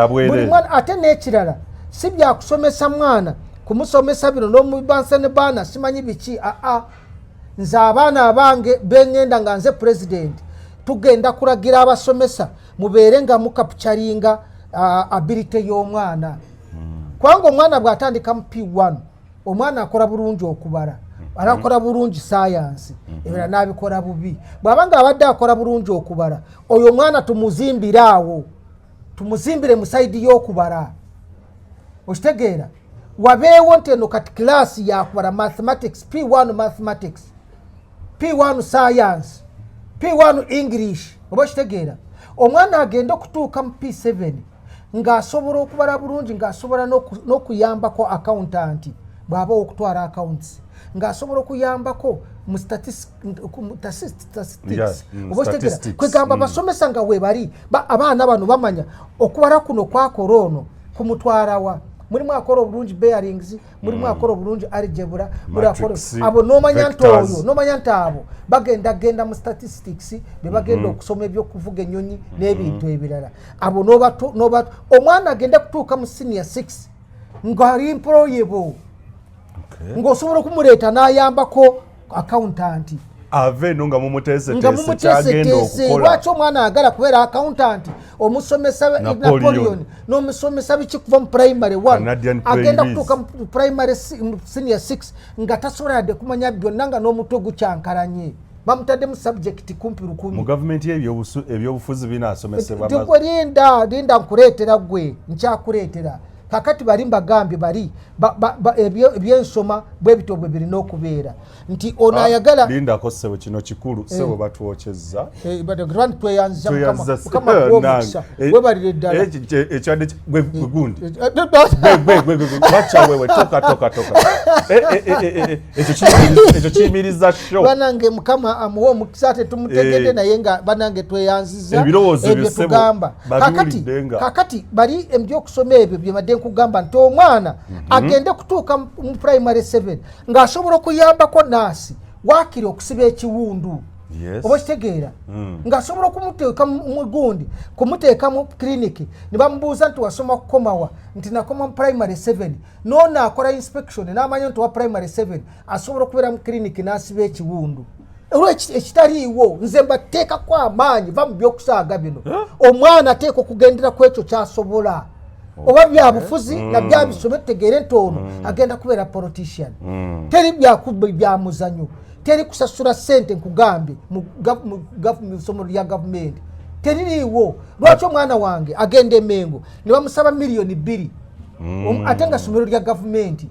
ate n'ekirala si byakusomesa mwana kumusomesa bino n'omubansa ne baana simanyi biki nze abaana abange bengenda nga nze pulezidenti tugenda kulagira abasomesa mubeere nga mukapucaringa abilite y'omwana kubanga omwana bw'atandika mu P1 omwana akola bulungi okubala arakola bulungi sayansi ebira n'abikola bubi bw'abanga abadde akola bulungi okubala oyo omwana tumuzimbire awo tumuzimbire mu saidi y'okubala okitegeera wabeewo nti eno kati kilasi yakubala mathematics P1 mathematics P1 science P1 English oba okitegeera omwana agenda okutuuka mu P7 ng'asobola okubala bulungi ng'asobola n'okuyambako accountant bw'aba okutwala accounts ng'asobola okuyambako mu statistics oba okitegeera kwegamba basomesa nga webali abaana bano bamanya okubala kuno kwakola ono kumutwalawa mulimu akola obulungi bearings mulimu akola obulungi algebra abo nomanya nti oyo nomanya nti abo bagenda mu statistics bebagenda okusoma ebyokuvuga ennyonyi n'ebintu ebirala abo omwana agenda kutuuka mu senior 6 ng'ali employable ng'osobola okumuleeta n'ayambako accountant ave no nga mumuteeseteese kyagenda okukola lwaki omwana ayagala kubeera accountant omusomesa Napoleon n'omusomesa biki kuva mu primary 1 agenda kutuuka mu primary senior 6 nga tasobola yadde kumanya byonna nga n'omutwe gukyankalanye bamutadde mu subject kumpi 10 mu gavumenti ebyobufuzi binaasomesebwa linda nkuleetera gwe nkyakuleetera kakati bali mbagambye bali ebyensoma bwe bitobwe birina okubeera nti ono ayagala lindako ssebo kino kikulu ssebo batwokyezza tweyanziza mukama gw'omukisa webalire ddala ekyadde gundi wacawewe toka ekyo kiyimiriza sho banange mukama amuwa omukisa ate tumutegedde naye nga banange tweyanziza ebyo tugamba kakati bali ebyokusoma ebyo byemadde nkugamba nti omwana agende kutuuka mu primary 7 ng'asobola okuyambako naasi waakiri okusiba ekiwundu oba kitegeera ng'asobola okumuteeka mu gundi kumuteeka mu kiriniki ne bamubuuza nti wasoma kukomawa nti nakoma mu primary 7 noono akola inspection n'amanya nti wa primary 7 asobola okubeera mu kiriniki n'asiba ekiwundu ekitaliiwo nze mbateekako amaanyi va mu byokusaaga bino omwana ateeka okugendera ku ekyo kyasobola oba byabufuzi na byabisome tutegeere nti ono agenda kubeera politician teri byamuzanyo teri kusasula ssente nkugambye mu ssomero lya gavumenti teririiwo lwaki omwana wange agenda emengo ne bamusaba miliyoni 2 ate nga ssomero lya gavumenti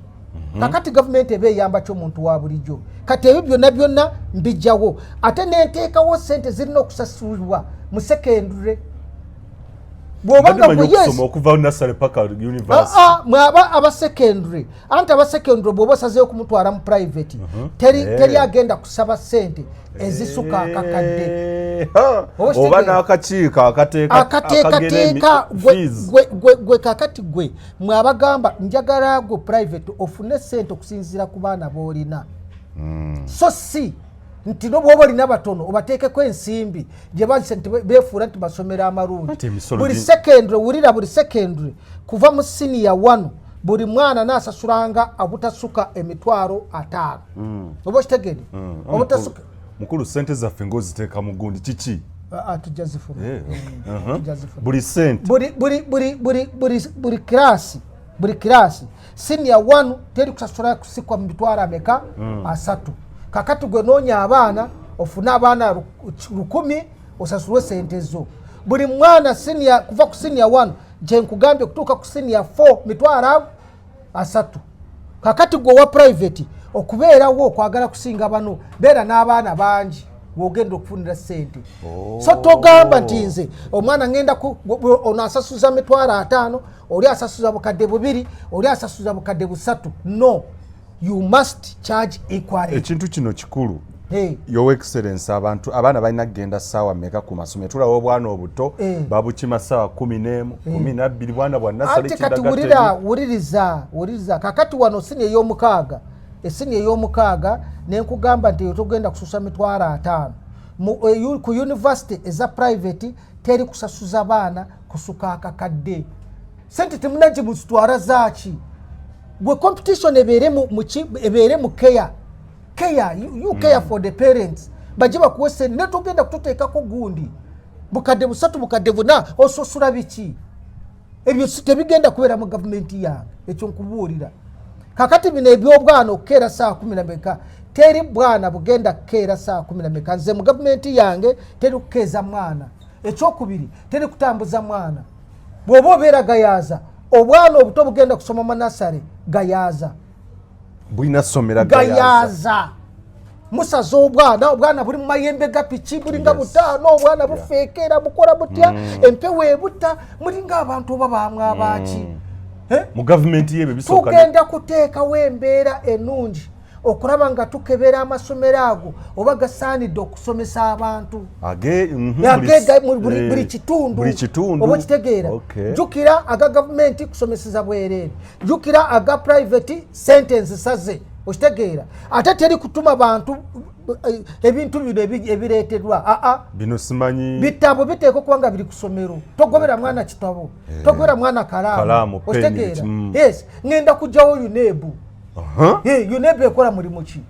kakati gavumenti eba eyamba ky'omuntu wa bulijjo kati ebyo byonna mbijjawo ate nenteekawo ssente zirina okusasulwa mu secondary bwobanga bweyesi okuva nasale paka university mwaba aba secondary anti aba secondary bwoba osazeeyo kumutwala mu private teri agenda kusaba ssente ezisuka akakadde oba n'akakiiko akateekateeka gwe kakati gwe mwabagamba njagala gwe private ofune ssente okusinziira ku baana b'olina so si nti n'obwoba olina batono obateekeko ensimbi gye bazise nti beefuula nti basomera amalungi buli secondary wulira buli secondary kuva mu senior 1 buli mwana n'asasulanga obutasuka emitwalo 5 oba okitegedde obutasuka mukulu ssente zaffe ng'oziteeka mu gundi kiki tujja zifuna buli ssente buli kirasi senior 1 teri kusasula kusikwa mu mitwalo ameka 3 kakati gwe noonya abaana ofuna abaana 100 osasulwe ssente zo buli mwana kuva ku senior 1 gye nkugambye kutuuka ku senior 4 mitwalo 3 kakati gwe wa private okubeerawo okwagala kusinga bano beera n'abaana bangi wogenda okufunira ssente so togamba nti nze omwana ngenda ono asasuza mitwalo 5 oli asasuza bukadde 2 oli asasuza bukadde 3 no you must charge equally. Ekintu kino kikulu. Your Excellency, abantu abaana balina kugenda ssaawa mmeka ku masomero. Tulawo obwana obuto babukima ssaawa 11, 12 bwana bwa nasale kidagate. Wuliriza kakati wano sini ey'omukaaga. Esini ey'omukaaga nenkugamba nti tugenda kususa mitwalo 5. Ku university eza private teri kusasuza baana kusuka akakadde. Sente temunaje muzitwala zaaki. Gwe competition ebeere mu care. You care for the parents. Bajiba kuwese netugenda kututeekako gundi. Bukadde busatu bukadde buna ososula biki. Ebyo tebigenda kubeera mu government yange. Ekyo nkubuulira. Kakati bino ebyobwana okera saa 10 teri bwana bugenda kera saa 10 nze mu government yange teri kukeza mwana. Ekyokubiri teri kutambuza mwana. Bw'oba obeera gayaza obwana obuto bugenda kusoma manasare gayaza. Bwina somera gayaza. Musaza obwana buli mu mayembe gapiki buli nga butaano obwana bufeekera bukola butya empewo ebuta muli ng'abantu oba bamwe abaaki. Mu government yebe bisoka tugenda kuteekawo embeera ennungi okulaba nga tukebera amasomero ago oba gasaanidde okusomesa abantu buli kitundu oba kitegeera. Jukira aga gavumenti kusomeseza bwereere, jukira aga private sentence saze okitegeera. Ate teri kutuma bantu ebintu bino ebireetedwa bino simanyi bitabo biteeka okuba nga biri ku ssomero. Togobera mwana kitabo, togobera mwana kalaamu okitegeera. Yes, ngenda kujjawo UNEB. UNEB ekola mulimu ki?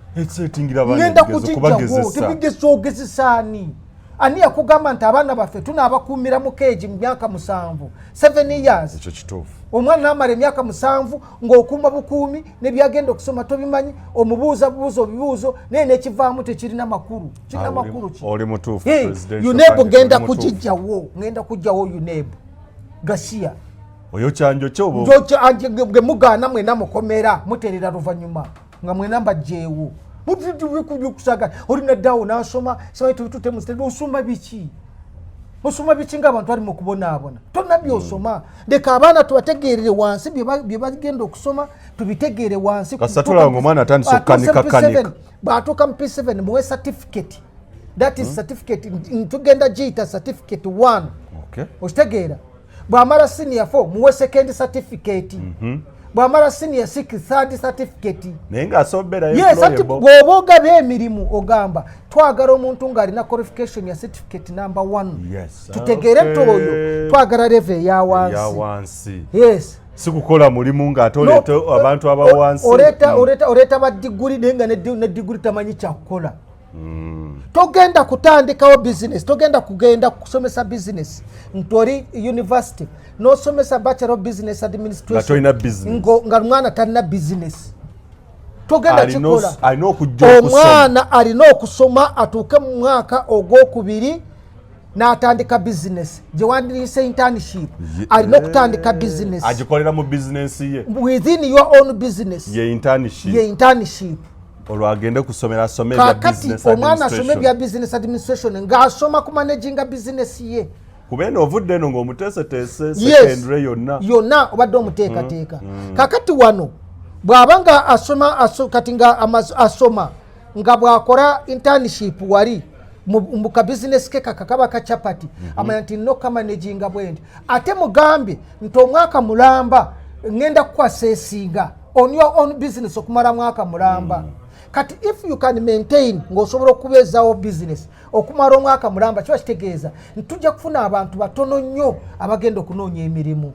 Ngenda kugijjawo tebigeza ogezesaani. Ani yakugamba nti abaana baffe tunaabakuumira mu keegi mu myaka 7 years. Ekyo kituufu. Omwana n'amala emyaka 7 ng'okuuma bukuumi n'ebyagenda okusoma tobimanyi, omubuuza obibuuzo naye n'ekivaamu tekirina makulu. Kirina makulu ki? Oli mutuufu. UNEB ngenda kujjawo UNEB. Gasiya. Oyo kyanjo kyobo. Gwe mugaana mwena mukomera muterera luvannyuma nga mwena mbajjeewo. Kusaga olina ddawo n'asoma sima tubitute mu state osoma biki? Osoma biki ng'abantu bali mu kubonaabona? Tonna byosoma. Leka abaana tubategeerere wansi bye bagenda okusoma tubitegeere wansi. Kasatula ng'omwana atandise okukanika. Bw'atuuka mu P7 muwe certificate. That is certificate. Tugenda giyita certificate 1. Okitegeera. Bw'amala senior 4 muwe second certificate. Bw'amala senior 6 third certificate. Naye ng'asobera bw'oba ogaba emirimu ogamba twagala omuntu ng'alina qualification ya certificate number 1. Tutegeere nti oyo twagala level eya wansi. Yes. Sikukola mulimu ng'ate oleeta abantu abawansi. Oleeta badiguli naye nga ne diguli tamanyi kyakukola. Togenda kutandikawo business, togenda kugenda kusomesa business ntori university n'osomesa bachelor of business administration nga mwana talina business. Togenda kikola. Omwana alina okusoma atuuke mu mwaka ogwokubiri n'atandika business. Gye wandirise internship alina okutandika business. Agikolera mu business ye. Within your own business. Ye internship. Olwagenda kusomera asomera business administration. Omwana asome bya business administration ng'asoma ku managinga business ye. Kubena ovudde eno ng'omuteeseteese secondary yonna obadde omuteekateeka. Kakati wano bw'abanga asoma nga bw'akola internship wali mu ka business ke kakaba ka chapati amanya nti no kamanaginga bwendi ate mugambye nti omwaka mulamba ngenda kukwaseesinga on your own business okumala mwaka mulamba. Kati if you can maintain ng'osobola okubeezawo business okumala omwaka mulamba kiba kitegeeza ntujja kufuna abantu batono nnyo abagenda okunoonya emirimu.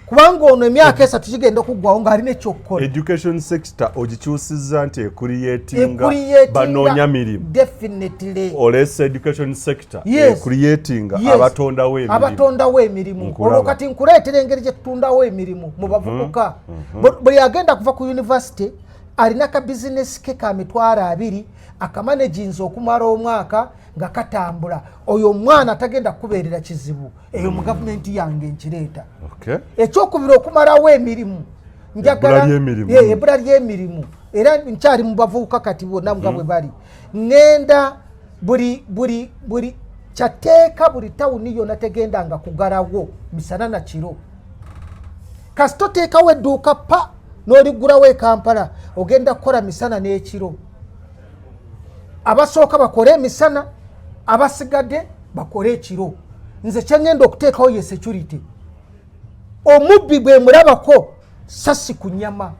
Kubanga ono emyaka 3 kigenda okuggwawo ng'alina ekyokukola. Education sector ogikyusizza nti ecreatinga banoonya mirimu. Definitely. Olesa education sector ecreatinga abatondawo emirimu. Olwo kati nkuleetera engeri gye tutundawo emirimu mu bavubuka. Buli agenda kuva ku university alina ka business ke ka mitwalo 2 akamanaginze okumala omwaka nga katambula. Oyo omwana tagenda kubeerera kizibu. Eyo mu gavumenti yange nkireeta. Ekyokubiri okumalawo emirimu. Njagala ebbula ly'emirimu. Era nkyali mu bavubuka kati bonna nga bwe bali. Ngenda buli kyateeka buli tawuni yonna tegendanga kugalawo misana na kiro. Kasito teekawo edduuka pa n'oligulawo e Kampala ogenda kukola misana n'ekiro. Abasooka bakole emisana, abasigadde bakole ekiro. Nze kyengenda okuteekawo ye security. Omubbi bwe mulabako sasi ku nnyama.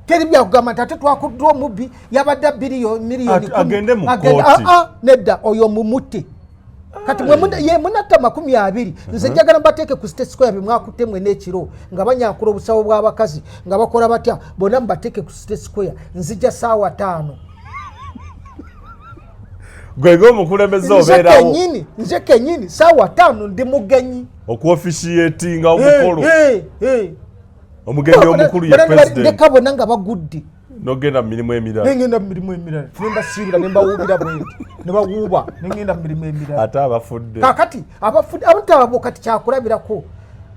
Teri byakugamba nti ate twakuddwa omubbi yabadde miliyoni agende mu kooti. Nedda oyo mumutte. Kati ye munatta 20. Nze njagala mbateeke ku State Square bimwakutte mwe n'ekiro nga banyankula obusawo bw'abakazi nga bakola batya bonna mubateeke ku State Square nzija ssaawa 5. Gwego omukulembeze obeerawo. Nze kennyini ssaawa 5 ndi mugenyi. Okuofficiatinga omukolo. Omugenyi omukulu ye president. Ndeka bonna nga bagudde. Nogenda mu mirimu emirala. Nengenda mu mirimu emirala. Nembasiibira nembawuubira bwe ne bawuuba nengenda mu mirimu emirala. Ate abafudde. Kakati abafudde abantu abo kati kyakulabirako.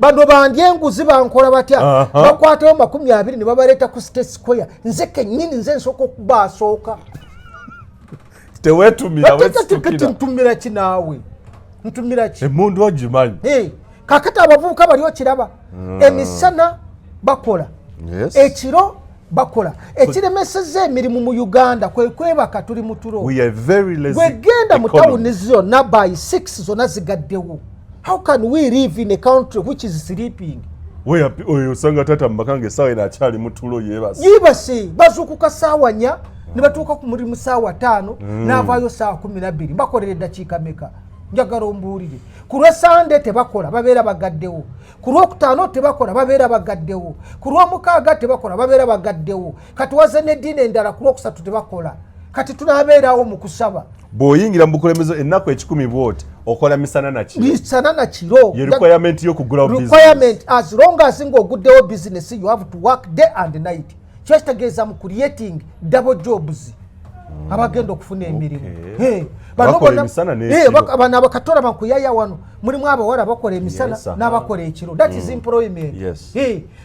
Bano bandye enguzi bankola batya. Bakwatayo 20 ne babaleeta ku State Square. Nze kennyini nze nsooka okubasooka. Tewetumira wetukira. Ntumira ki naawe? Ntumira ki? Emundu ogimanyi. Kakati abavubuka bali okiraba. Emisana bakola. Ekiro bakola. Ekiremesezza emirimu mu Uganda kwebaka tuli mu tulo. We are very lazy. Wegenda mu tawuni zonna by 6 zonna zigaddewo. How can we live in a country which is sleeping? Oyo osanga tata mbakange essaawa eno akyali mu tulo yeebase. Yeebase bazuukuka ssaawa 4 ne batuuka ku mulimu ssaawa 5 n'avaayo ssaawa 12 bakolera eddakiika meka. Njagala ombuulire. Ku Lwesande tebakola babeera bagaddewo. Ku Lwokutaano tebakola babeera bagaddewo. Ku Lwomukaaga tebakola babeera bagaddewo. Kati waze n'eddiini endala ku Lwokusatu tebakola. Kati tunaabeerawo mu kusaba. Bw'oyingira mu bukulembeze ennaku 10 bw'oti okola misana na kiro. Misana na kiro. Ye requirement y'okugulawo business. Requirement as long as ng'oguddewo business you have to work day and night. Kyekitegeeza mu creating double jobs. Abagenda okufuna emirimu. Bano abakatola bankuyaya wano mulimu abawala bakola emisana n'abakola ekiro. That is employment.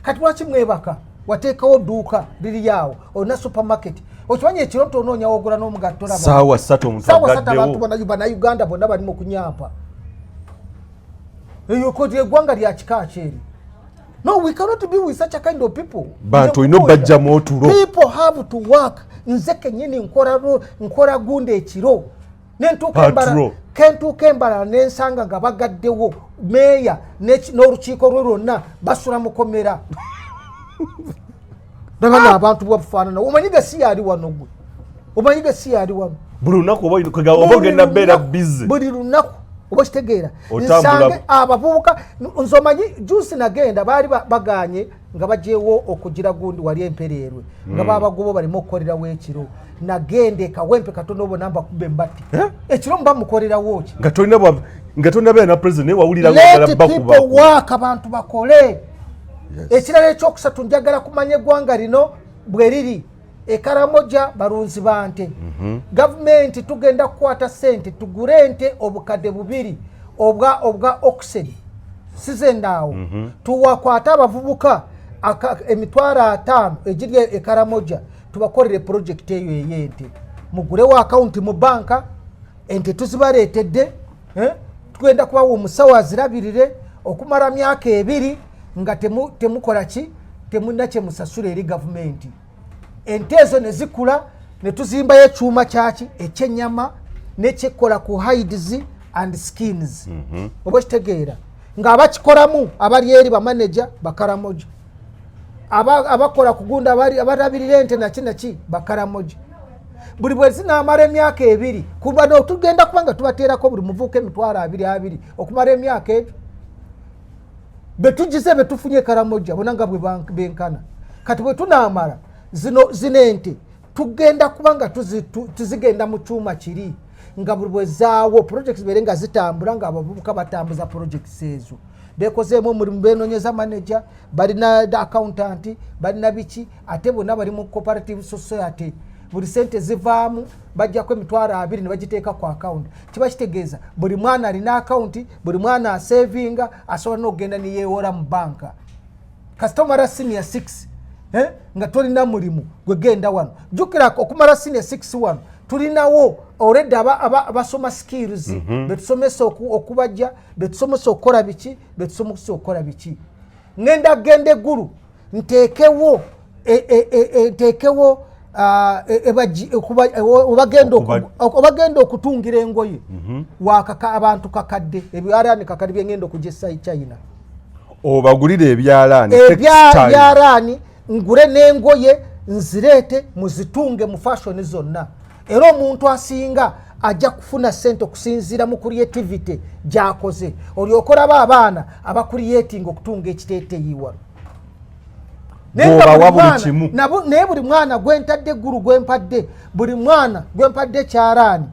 Kati lwaki mwebaka wateekawo dduuka liri awo olina supermarket okimanyi ekiro tonoonya wogula n'omugato ssaawa 3 omuntu agaddewo. abantu bannayuganda bonna balimu okunyampa. Eyo koti eggwanga lya kika kyeri. No, we cannot be with such a kind of people. Bantu ino bajja mu otulo. People have to work. Nze kennyini nkora gunde ekiro. Kentuuka embala n'ensanga nga bagaddewo meeya n'olukiiko lwe lwonna basula mukomera. Ndabona abantu bwabufaanana. Omanyiga si yali wano gwe. Omanyiga si yali wano. Buli lunaku oba ogenda beera busy. Buli lunaku oba kitegeera. Nsange abavubuka nze omanyi juice nagenda baali baganye nga bajeewo okugira gundi wali empereerwe nga babagobo balimu okukolerawo ekiro. Nagende kawempe katono obo namba kube mbati. Ekiro mba mukolerawo ki? Nga tolina beera na president naye wawulira let people work abantu bakole. Ekirala ekyokusatu njagala kumanya eggwanga lino bwe riri ekaramoja barunzi bante. Gavumenti tugenda kukwata sente tugure ente obukadde 2 obwa oxen sizendaawo. Tuwakwata abavubuka emitwalo 5 egiri ekaramoja tubakolere project eyo ey'ente. Mugurewo account mu banka ente tuzibaleetedde. Tugenda kubawa omusawo azirabirire okumala myaka 2 nga temukola ki temunakye musasula eri gavumenti. Ente ezo ne zikula ne tuzimbayo ekyuma kyaki ekyennyama n'ekikola ku hides and skins. Oba kitegeera nga abakikolamu abali eri bamanager bakaramoja abakola kugunda abarabirira ente naki bakaramoja. Buli bwe zinaamala emyaka 2 kuba no tugenda kubanga tubateerako buli muvuuka emitwalo 2 okumala emyaka egyo betugize betufunye karamoja bonanga bwe benkana. Kati bwe tunaamala zino ente tugenda kubanga tuzigenda mu kyuma kiri nga buli bwe zaawo projects berenga zitambula nga abavubuka batambuza projects ezo. Bekozeemu omulimu benoonyeza manager balina accountant balina biki ate bonna bali mu cooperative society. Buli sente zivaamu bajjako emitwalo 2 ne bagiteeka ku account. Kiba kitegeeza buli mwana alina account buli mwana asavinga asobola n'okugenda neyeewola mu banka. Kastomara senior 6 nga tolina mulimu gwegenda wano. Jjukira okumala senior 6 wano tulinawo already abasoma skills betusomesa okubajja betusomesa okukola biki betusomesa okukola biki. Ngenda gende eggulu nteekewo tekewo obagenda okutungira engoye wakaka abantu kakadde ebyalaani kakadde byengendo kugesa China obagulire ebyalaani ngure n'engoye nzirete muzitunge mu fashion zonna era omuntu asinga ajja kufuna sente okusinziira mu creativity gyakoze olyokoraba abaana abacreating okutunga ekiteeteeyi wano naye buli mwana gwentadde eggulu gwempadde buli mwana gwempadde ekyalaani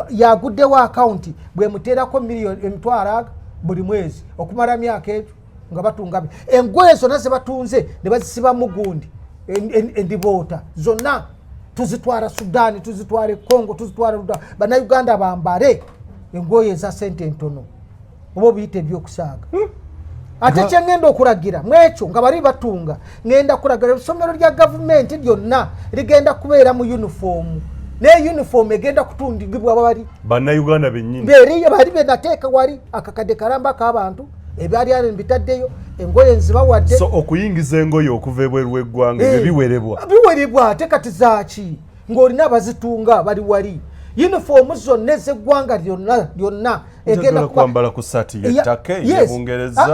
yaguddewo akawunti bwemuteerako $1,000,000 buli mwezi okumala myaka ebyo nga batunga engoye zonna ze batunze ne bazisiba mugundi endiboota zonna tuzitwara Sudan tuzitware Congo tuzitwara bannayuganda bambale engoye eza sente ntono oba obiyite ebyokusaaga ate kyengenda okulagira mwekyo nga bali batunga ngenda kulagira essomero lya gavumenti lyonna ligenda kubeera mu uniform ne uniform egenda kutundibwa bali bannayuganda bennyini bali benateeka wali akakadde kalamba k'abantu ebyali ali mbitaddeyo engoye nzibawadde so okuyingiza engoye okuva ebweru w'eggwanga biwerebwa ate kati zaaki ng'olina abazitunga bali wali uniform zonna ez'eggwanga lyonna egenda kwambala ku sati y'ettaka ey'Ebungereza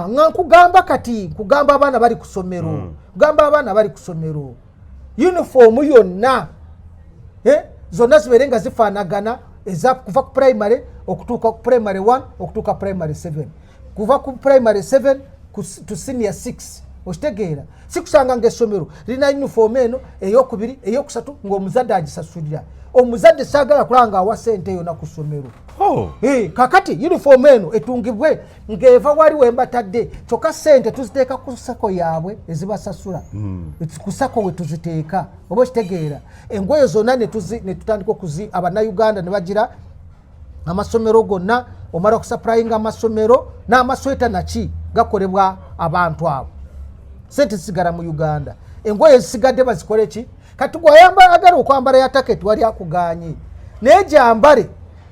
nga nkugamba kati nkugamba abaana bali ku ssomero kugamba abaana bali ku ssomero uniform yonna zonna zibeere nga zifaanagana kuva ku primary okutuuka ku primary 1 okutuuka primary 7 kuva ku primary 7 to senior 6 okitegeera sikusanga ng'essomero lina uniform eno ey'okubiri ey'okusatu ng'omuzadde agisasulira omuzadde saagala kulanga awa sente yonna ku ssomero kakati uniform eno etungibwe ng'eva wali wembatadde kyokka sente tuziteeka ku sako yaabwe ezibasasula ku sako we tuziteeka oba okitegeera engoye zonna ne tutandika abannayuganda ne bagira amasomero gonna omala okusupplyinga amasomero n'amasweta naki gakolebwa abantu abo sente zisigala mu Uganda engoye zisigadde bazikole ki kati gwayagala okwambala ya taketi wali akuganye naye gyambale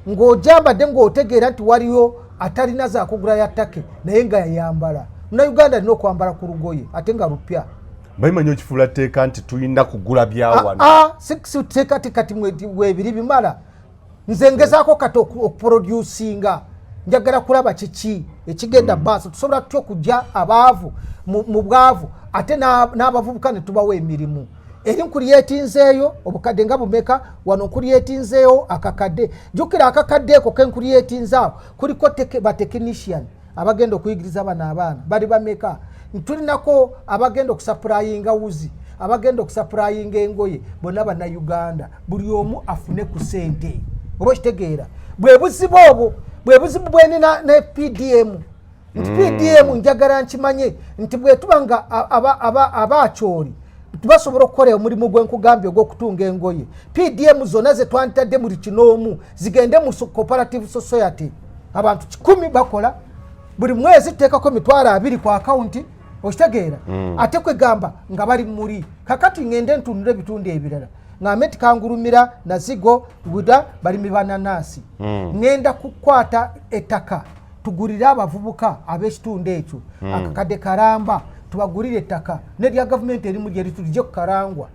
ng'ogyambadde ng'otegeera nti waliyo atalina zakugula ya take naye nga yayambala munnayuganda alina okwambala ku lugoye ate nga lupya bayimanyi okifuula tteeka nti tulina kugula byawano sikuteeka kati webiri bimala nze ngezaako kati okuproducinga njagala kulaba kiki ekigenda baaso tusobola tutya okujja abaavu mu bwavu ate n'abavubuka ne tubawa emirimu eri nkuryetinzeeyo obukadde nga bumeka wano nkuryetinzeeyo akakadde jjukira akakadde eko kenkuryetinzaawo kuliko batekinician abagenda okuyigiriza abaana bali bameka tulinako abagenda okusapurayinga wuzi abagenda okusapurayinga engoye bonna bannayuganda buli omu afune ku sente oba okitegeera bwe buzibu obwo bwe buzibu bwenina ne PDM nti PDM njagala nkimanye nti bwe tuba nga abakyoli tubasobola okukola omulimu gwenkugambye ogw'okutunga engoye PDM zonna ze twantadde buli kinoomu zigende mu cooperative society abantu 10 bakola buli mwezi tuteekako $20,000 ku akawunti okitegeera ate kwegamba nga bali muri kakati ngende ntunula ebitundu ebirala ngambe nti kangulumira nazigo buda bali mibananasi ngenda kukwata ettaka tugulire abavubuka ab'ekitundu ekyo akakadde karamba tubagulire ettaka nerya gavumenti erimu lyeri tulijje kukarangwa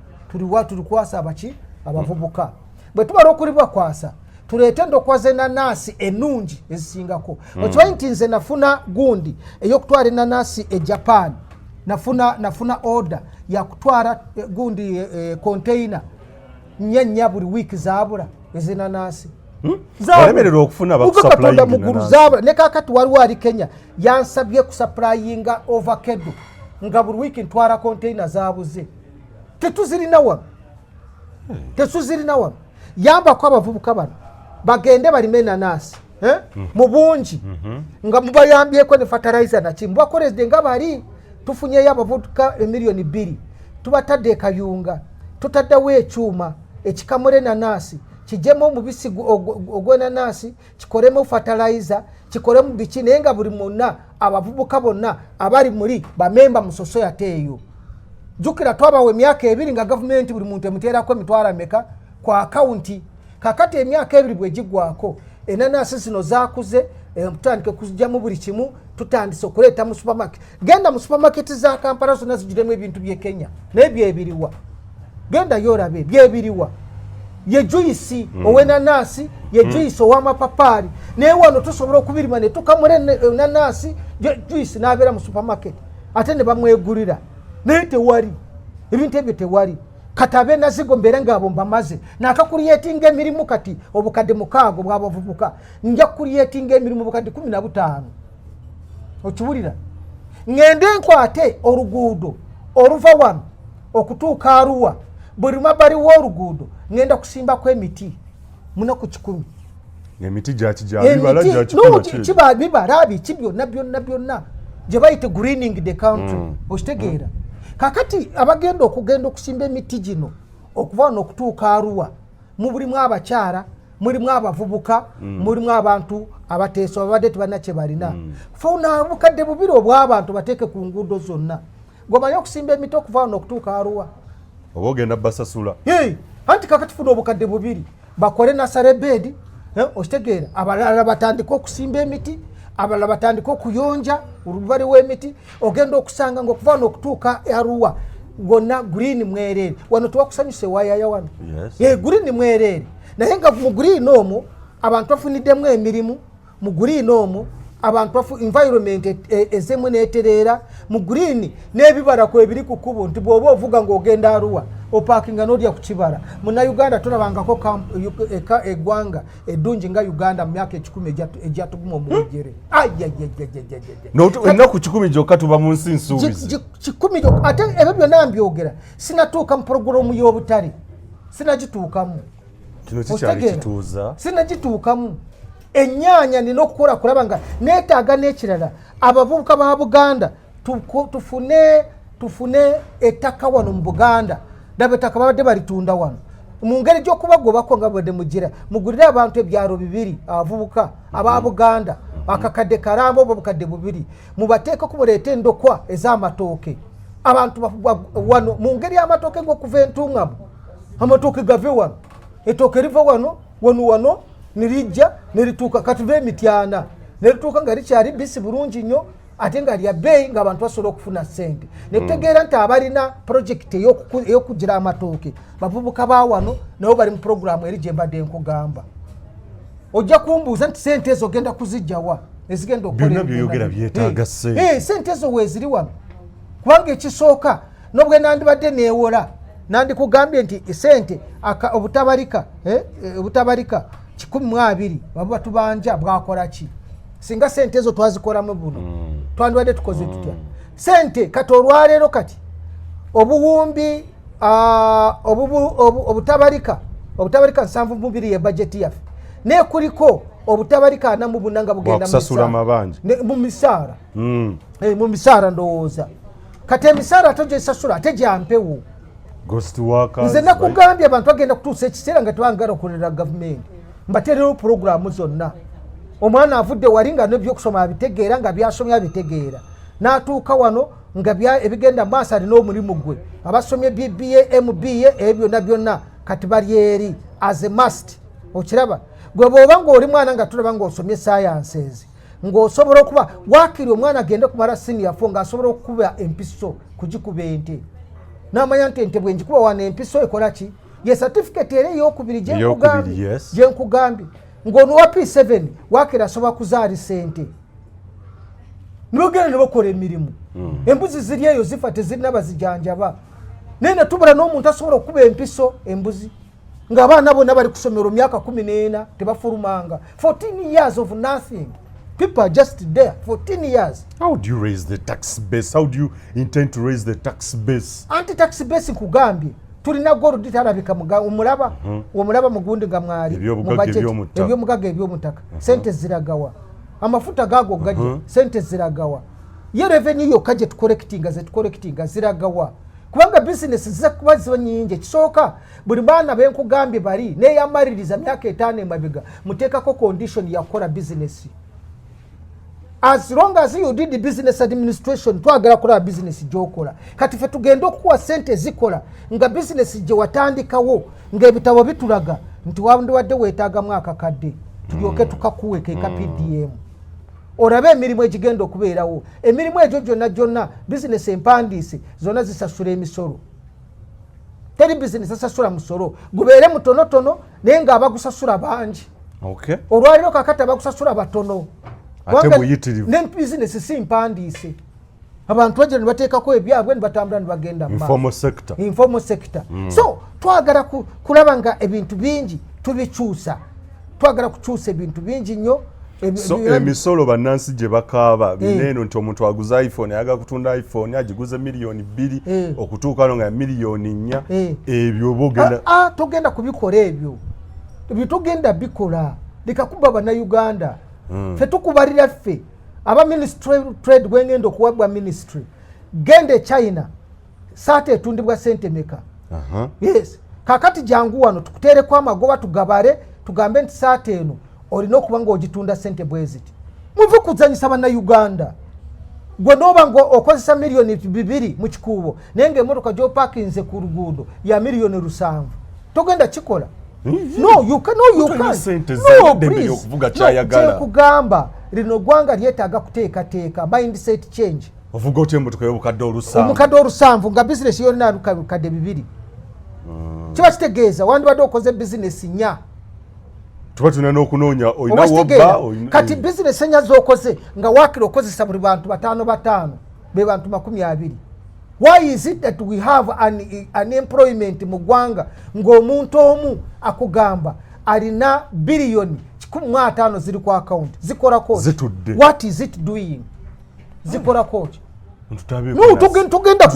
tulikwasa abaki abavubuka bwe tumala okulibakwasa tuleete endokwaza enanasi ennungi ezisingako okimanyi nti nze nafuna gundi ey'okutwala enanasi e Japan nafuna order yakutwala gundi container nnya buli wiiki zaabula ezinanasi walemererwa okufuna bakusupplyinga mugulu zaabula ne kakati waliwo ali Kenya yansabye kusupplyinga ovacado nga buli wiiki ntwala container zaabuze tetuzirina wano yambako abavubuka bano bagende balime enanasi mu bungi nga mubayambyeko ne fertilizer naki mubakoleze nga bali tufunyeyo abavubuka 2,000,000 tubatadde ekayunga tutaddewo ekyuma ekikamula enanasi kijemu omubisi ogw'enanasi kikolemu fertilizer kikolemu biki naye nga buli mwonna abavubuka bonna abali muli bamemba mu society eyo jjukira twabawa emyaka 2 nga gavumenti buli muntu emuteerako emitwalo meka ku akawunti kakati emyaka 2 bwe gigwako enanasi zino zakuze tutandike kujjamu buli kimu tutandise okuleeta mu supermarket. Genda mu supermarket za Kampala zonna zijiremu ebintu bye Kenya n'ebyo ebiriwa. Genda yorabe byebiriwa. Ye juice owenanasi, ye juice ow'amapapaali. Naye wano tusobola okubirima ne tukamula enanasi juice n'abeera mu supermarket. Ate ne bamwegulira. Naye tewali. Ebintu ebyo tewali. Katabe nazigo mbere ngabo mbamaze. Nakakuliyetinga emirimu kati obukadde mukaago bw'abavubuka. Nja kuliyetinga emirimu obukadde 15. Okibulira. Ngende nkwate oruguudo oruva wano okutuuka Arua. Buli mabali w'oruguudo ngenda kusimba kw'emiti muno ku 10. Emiti gya kijja bibala gya kiba bibala biki byonna gye bayite greening the country. Okitegeera. Kakati abagenda okusimba emiti gino okuva wano okutuuka Arua mulimu abakyala mulimu abavubuka mulimu abantu abateeso abadde tebannakye balina. Funa obukadde bubiri obw'abantu bateeke ku nguudo zonna. Gomanya okusimba emiti okuva wano okutuuka Arua. Oba ogenda basasula. Anti kakati funa obukadde bubiri bakole nasale bedi. Okitegeera abalala batandika okusimba emiti abalala batandika okuyonja olubali w'emiti ogenda okusanga ng'okuva wano okutuuka Arua gonna green mwereere. Wano tuwakusanyuse wayaya wano. Green mwereere. Naye nga mu green omwo abantu bafuniddemu emirimu mu green omwo abantu environment ezemu neetereera mu green n'ebibala ku ebiri ku kkubo nti bw'oba ovuga ng'ogenda Arua opakinga n'olya ku kibala. Munnayuganda tulabangako eggwanga eddungi nga Uganda mu myaka 10 egyatuguma omujjere. Ennaku 10 gyokka tuba mu nsi nsuubizi. 10 gyokka ate ebyo byonna mbyogera sinatuuka mu puroguramu y'obutale sinagituukamu. Kino kikyali kituuza. Sinagituukamu. Ennyanya nina okukola kulaba nga neetaaga n'ekirala abavubuka ba Buganda tufune ettaka wano mu Buganda. Daba ettaka babadde balitunda wano mu ngeri gy'okubagobako nga bwadde mugira mugulire abantu ebyalo 2 abavubuka aba Buganda akakadde karamba oba obukadde 2 mubateeke kumuleeta endokwa ez'amatooke abantu wano mu ngeri y'amatooke ng'okuva Entungamu amatooke gave wano ettooke riva wano nirijja nerituuka katuve emityana nerituuka nga likyali bisi bulungi nnyo ate nga lya bbeeyi ng'abantu basobola okufuna ssente. Ne tutegeera nti abalina projekiti ey'okugira amatooke bavubuka ba wano nabo bali mu puroguramu eri gye mbadde nkugamba. Ojja kumbuuza nti ssente ezo ogenda kuzijjawa ezigenda byonna byoyogera byetaaga ssente. Ssente ezo weeziri wano kubanga ekisooka n'obwe nandibadde neewola nandikugambye nti ssente obutabalika 12 baba batubanja bwakola ki singa sente ezo twazikolamu buno twandibadde tukoze tutya sente kati olwaleero kati obuwumbi obutabalika 7 ye budget yaffe ne kuliko obutabalika 4 nga bugenda mu misaara mu misaara ndowooza kati emisaara togyesasula ate gyampewo nze nakugambye abantu bagenda kutuusa ekiseera nga tebangala okulera gavumenti mbaterewo puroguramu zonna. Omwana avudde wali nga n'ebyokusoma abitegeera nga byasomye abitegeera n'atuuka wano nga ebigenda maaso alina omulimu gwe abasomye BBA MBA ebyo byonna kati bali eri as a must. Okiraba gwe bw'oba ng'oli mwana nga tulaba ng'osomye sciences ng'osobola okuba waakiri omwana agende kumala senior 4 ng'asobola okukuba empiso kugikuba ente n'amanya nti ente bwe njikuba wano empiso ekola ki ye certificate eri ey'okubiri gye nkugambye ng'onuwa P7 waakiri asobola kuzaali sente nibogenda ne bakola emirimu. Embuzi ziri eyo zifa tezirina bazijanjaba naye ne tubula n'omuntu asobola okukuba empiso embuzi ng'abaana bonna bali ku ssomero myaka 14 tebafulumanga 14 years of nothing. People are just there 14 years. How do you raise the tax base? How do you intend to raise the tax base? Anti-tax base nkugambye tulina gold talabika omulaba mugundi nga mwali eby'omugagga eby'omutaka sente ziragawa amafuta gaago gajja sente ziragawa ye revenue yokka gye tukolekitinga ziragawa kubanga business ziza kuba ziba nyingi. Ekisooka buli baana benkugambye bali neeyamaliriza myaka 5 emabega muteekako condition yakukola business. As long as you did the business administration twagala kola business gyokola kati fe tugenda okuwa sente zikola nga business gye watandikawo ng'ebitabo bitulaga nti wadde weetaaga mwaka kadde tulyoke tukakuweka eka PDM orabe emirimu egigenda okubeerawo emirimu egyo gyonna bizinesi empandiise zonna zisasula emisolo teri bizinesi asasula musolo gubeere mutonotono naye nga abagusasula bangi olwaliro kakati abagusasula batono ne bizinesi si mpandiise abantu bajja ne bateekako ebyabwe ne batambula ne bagenda informal sector so twagala kulaba nga ebintu bingi tubikyusa twagala kukyusa ebintu bingi nnyo emisolo bannansi gye bakaaba bineeno nti omuntu aguza iphone ayaga kutunda iphone agiguze miliyoni 2 okutuuka no nga miliyoni 4 ebyo bogenda togenda kubikola ebyo tugenda bikola likakuba bannayuganda ffe tukubalira ffe aba ministry trade gwengenda okuwabwa ministry gende China saate etundibwa sente meka yes kakati jangu wano tukutereko amagoba tugabare tugambe nti saate eno olina okuba nga ogitunda sente bweziti muve kuzanyisa bannayuganda gwe noba nga okozesa miliyoni 2 mu kikuubo naye ng'emmotoka gy'opakinze ku luguudo ya miliyoni 7 togenda kikola kyekugamba lino gwanga lyetaaga kuteekateeka mindset change ovuga otya emmotoka y'obukadde olusanvu nga bizinesi yolina bukadde 2 kiba kitegeeza wandibadde okoze bizinesi 4 tuba tulina n'okunoonya olina wobba kati bizinesi 4 z'okoze nga waakiri okozesa buli bantu 5 be bantu 20. Why is it that we have an employment mu ggwanga ng'omuntu omu akugamba alina biliyoni 15 ziri ku account zikola ko what is it doing zikola ko tugenda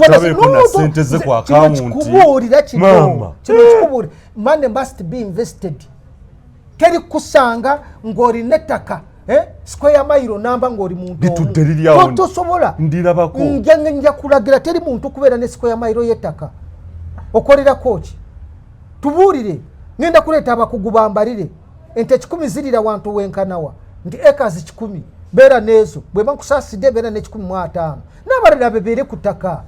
kubuulira kino money must be invested teri kusanga ng'olina ettaka square mile namba ng'oli muntu omu tosobola nja kulagira teri muntu kubeera ne square mile y'ettaka okolera koki tubuulire ngenda kuleeta abakugu bambalire ente 10 zirira wantu wenkanawa nti acres 10 beera nezo bwe bankusaasidde beera ne 15 n'abalala bebeere ku ttaka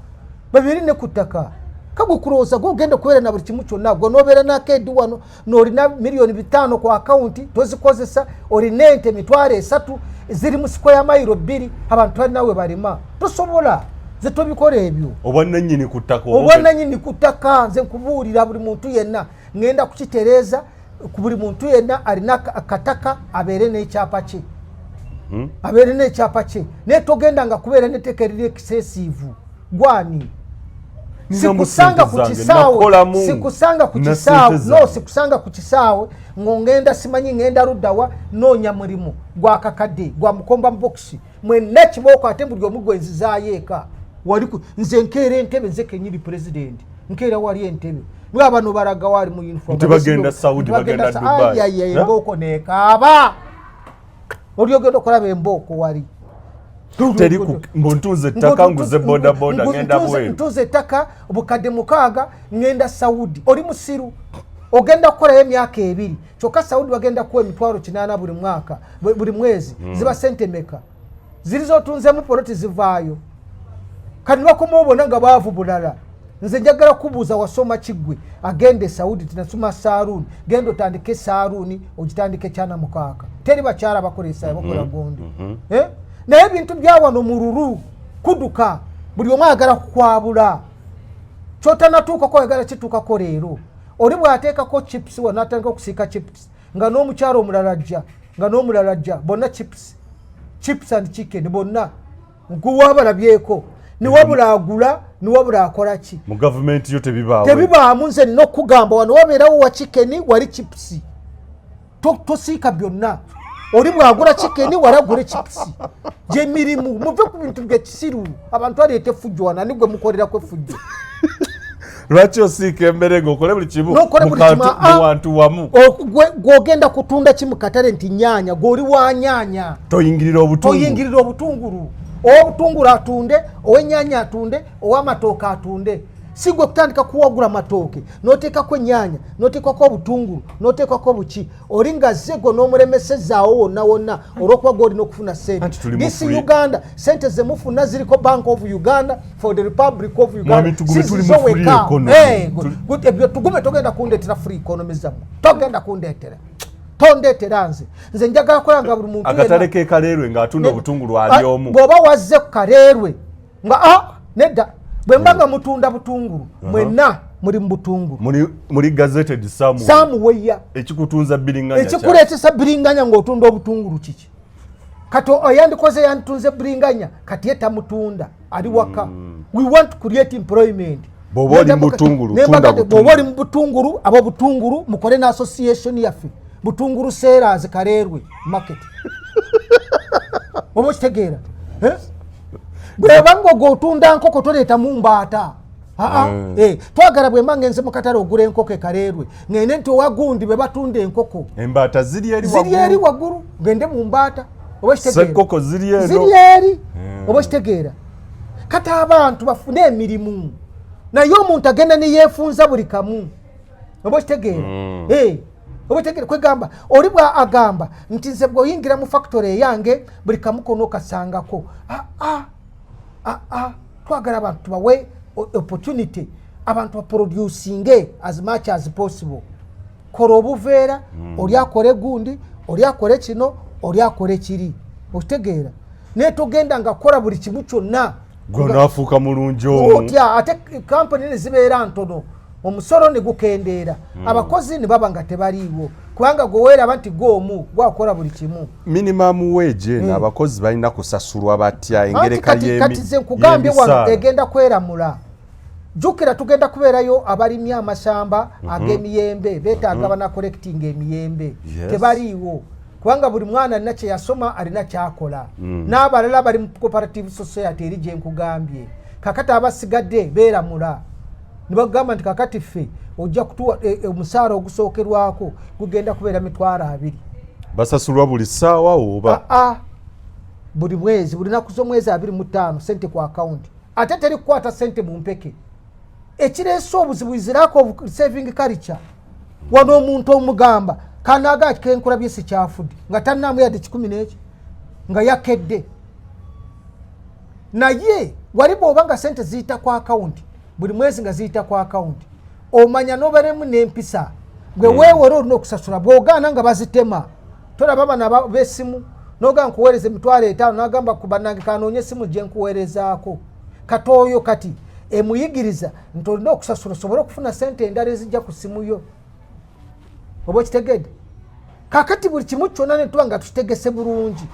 babiri ne ku ttaka kagukulooza gogenda kubeera na buli kimu kyonna gwe n'obeera n'akeedi wano n'olina miliyoni 5 ku akawunti tozikozesa olina ente 3 ziri mu square mile 2 abantu balinawe balima tosobola ze tobikola ebyo obwannannyini ku ttaka nze nkubuulira buli muntu yenna ngenda kukitereeza ku buli muntu yenna alina akataka abeere n'ekyapa kye abeere n'ekyapa kye naye togenda nga kubeera n'etteka eriri excessive gwani sikusanga ku kisaawe ng'ongenda simanyi ngenda luddawa noonya mulimu gwa kakadde gwa mukomba box mwenna kibooko ate buli omu gwenzizaayo eka nze nkeera entebe nze kenyiri president nkeera wali entebe nga bano balaga wali mu uniform bagenda Saudi bagenda Dubai embooko neekaaba olyogenda okulaba embooko wali teri mbuntuze ttaka nguze boda ngenda bweru ntuze ettaka obukadde 6 ngenda Saudi oli musiru ogenda kukolayo emyaka 2 kyokka Saudi bagenda kuwa 8,000 buli mwaka buli mwezi ziba sente meka ziri zotunzemu poloti zivaayo kati bakoma obona nga baavu bulala nze njagala kubuuza wasoma kiggwe agende Saudi tinasoma saaluuni genda otandike saaluuni ogitandike kyana mukaaka teri bakyala bakolesa bakola gondi naye ebintu byawano mururu kuduka buli omu ayagala kukwabula kyotanatuukako ayagala kituukako leero oli bw'ateekako chips wano atandika okusiika chips nga n'omukyalo omulala ajja bonna chips and chicken bonna nkuwabalabyeko niwabula agula niwabula akola ki mu gavumenti yo tebibaamu nze nina okugamba wano wabeerawo wa chicken wali chips tosiika byonna oli bwagula chicken walagule chips gye mirimu muve ku bintu byekisiru abantu aleete fujjo wana nigwe mukolerako fujjo lwaki osiika emmere ng'okole buli kimu mu wantu wamu gwogenda kutunda kimu katale nti nyaanya gw'oli wa nyaanya toyingirira obutungulu obutungulu atunde ow'ennyaanya atunde ow'amatooke atunde si gwe kutandika kuwagula matooke n'oteekako ennyaanya n'oteekako obutungulu n'oteekako buki oli nga zego n'omulemesezaawo wonna olw'okuba gw'olina okufuna sente this Uganda sente ze mufuna ziriko Bank of Uganda for the Republic of Uganda ebyo Tugume togenda kundeetera free economy zammwe togenda kundeetera tondetera nze njagala kulanga buli muntu akatale ke Kaleerwe ng'atunda obutungulu ali omu bw'oba wazze ku Kaleerwe nga nedda bwe mbanga mutunda butungulu mwenna muri mu butungulu muri gazetted samuweya ekikutunza biringanya ekikuleetesa biringanya ng'otunda obutungulu kiki kati oyandikoze yantunze biringanya kati yetamutunda ali waka we want to create employment bw'oba oli mu butungulu tunda butungulu bw'oba oli mu butungulu abo butungulu mukole na association yaffe butungulu sellers Kaleerwe market obo kitegeera bwebanga ogotunda nkoko toleeta mu mbaata twagala bwe mbange nze mu katale ogula enkoko e Kaleerwe ngende nti owagundi bwe batunda enkoko embaata ziri eri waggulu gende mu mbaata oba kitegeera ziri eri oba kitegeera kati abantu bafune emirimu naye omuntu agenda neyeefunza buli kamu oba kitegeera oba kitegeera kwegamba oli bwa agamba nti nze bw'oyingira mu factory eyange buli kamu kono okasangako twagala abantu tubawe opportunity abantu baproducinge as much as possible kola obuveera oli akole gundi oli akole kino oli akole kiri okitegeera naye togenda nga kola buli kimu kyonna gwanaafuuka mulungi omu otya ate kampani ne zibeera ntono omusolo ne gukendeera abakozi ne baba nga tebaliiwo kubanga gweweeraba nti gw'omu gwakola buli kimu minimum wage n'abakozi balina kusasulwa batya engereka kati ze nkugambye wano egenda kweramula jukira tugenda kubeerayo abalimi amasamba ag'emiyembe beetaaga bana collecting emiyembe tebaliiwo kubanga buli mwana alina kye yasoma alina kyakola n'abalala bali mu cooperative society eri gye nkugambye kakati abasigadde beeramula ne bagamba nti kakati ffe ojja kutuwa omusaala ogusookerwako gugenda kubeera 2,000 basasulwa buli ssaawa oba buli mwezi buli naku z'omwezi 25 sente ku akawunti ate teri kukwata sente mu mpeke ekireese obuzibu iziraako saving culture wano omuntu omugamba kanaaga kenkula byesi kyafudde nga tannaamu yadde 10 nga yakedde naye wali bw'oba nga sente ziyita ku akawunti buli mwezi nga ziyita ku akawunti omanya noberemu n'empisa gwe weewera olina okusasula bw'ogaana nga bazitema tolaba bana b'essimu noga nkuweereza 5,000 nagamba ku bannange kanoonye essimu gye nkuweerezaako kati oyo kati emuyigiriza nti olina okusasula osobole okufuna sente endala ezijja ku ssimu yo oba kitegedde kakati buli kimu kyonna ne tuba nga tukitegese bulungi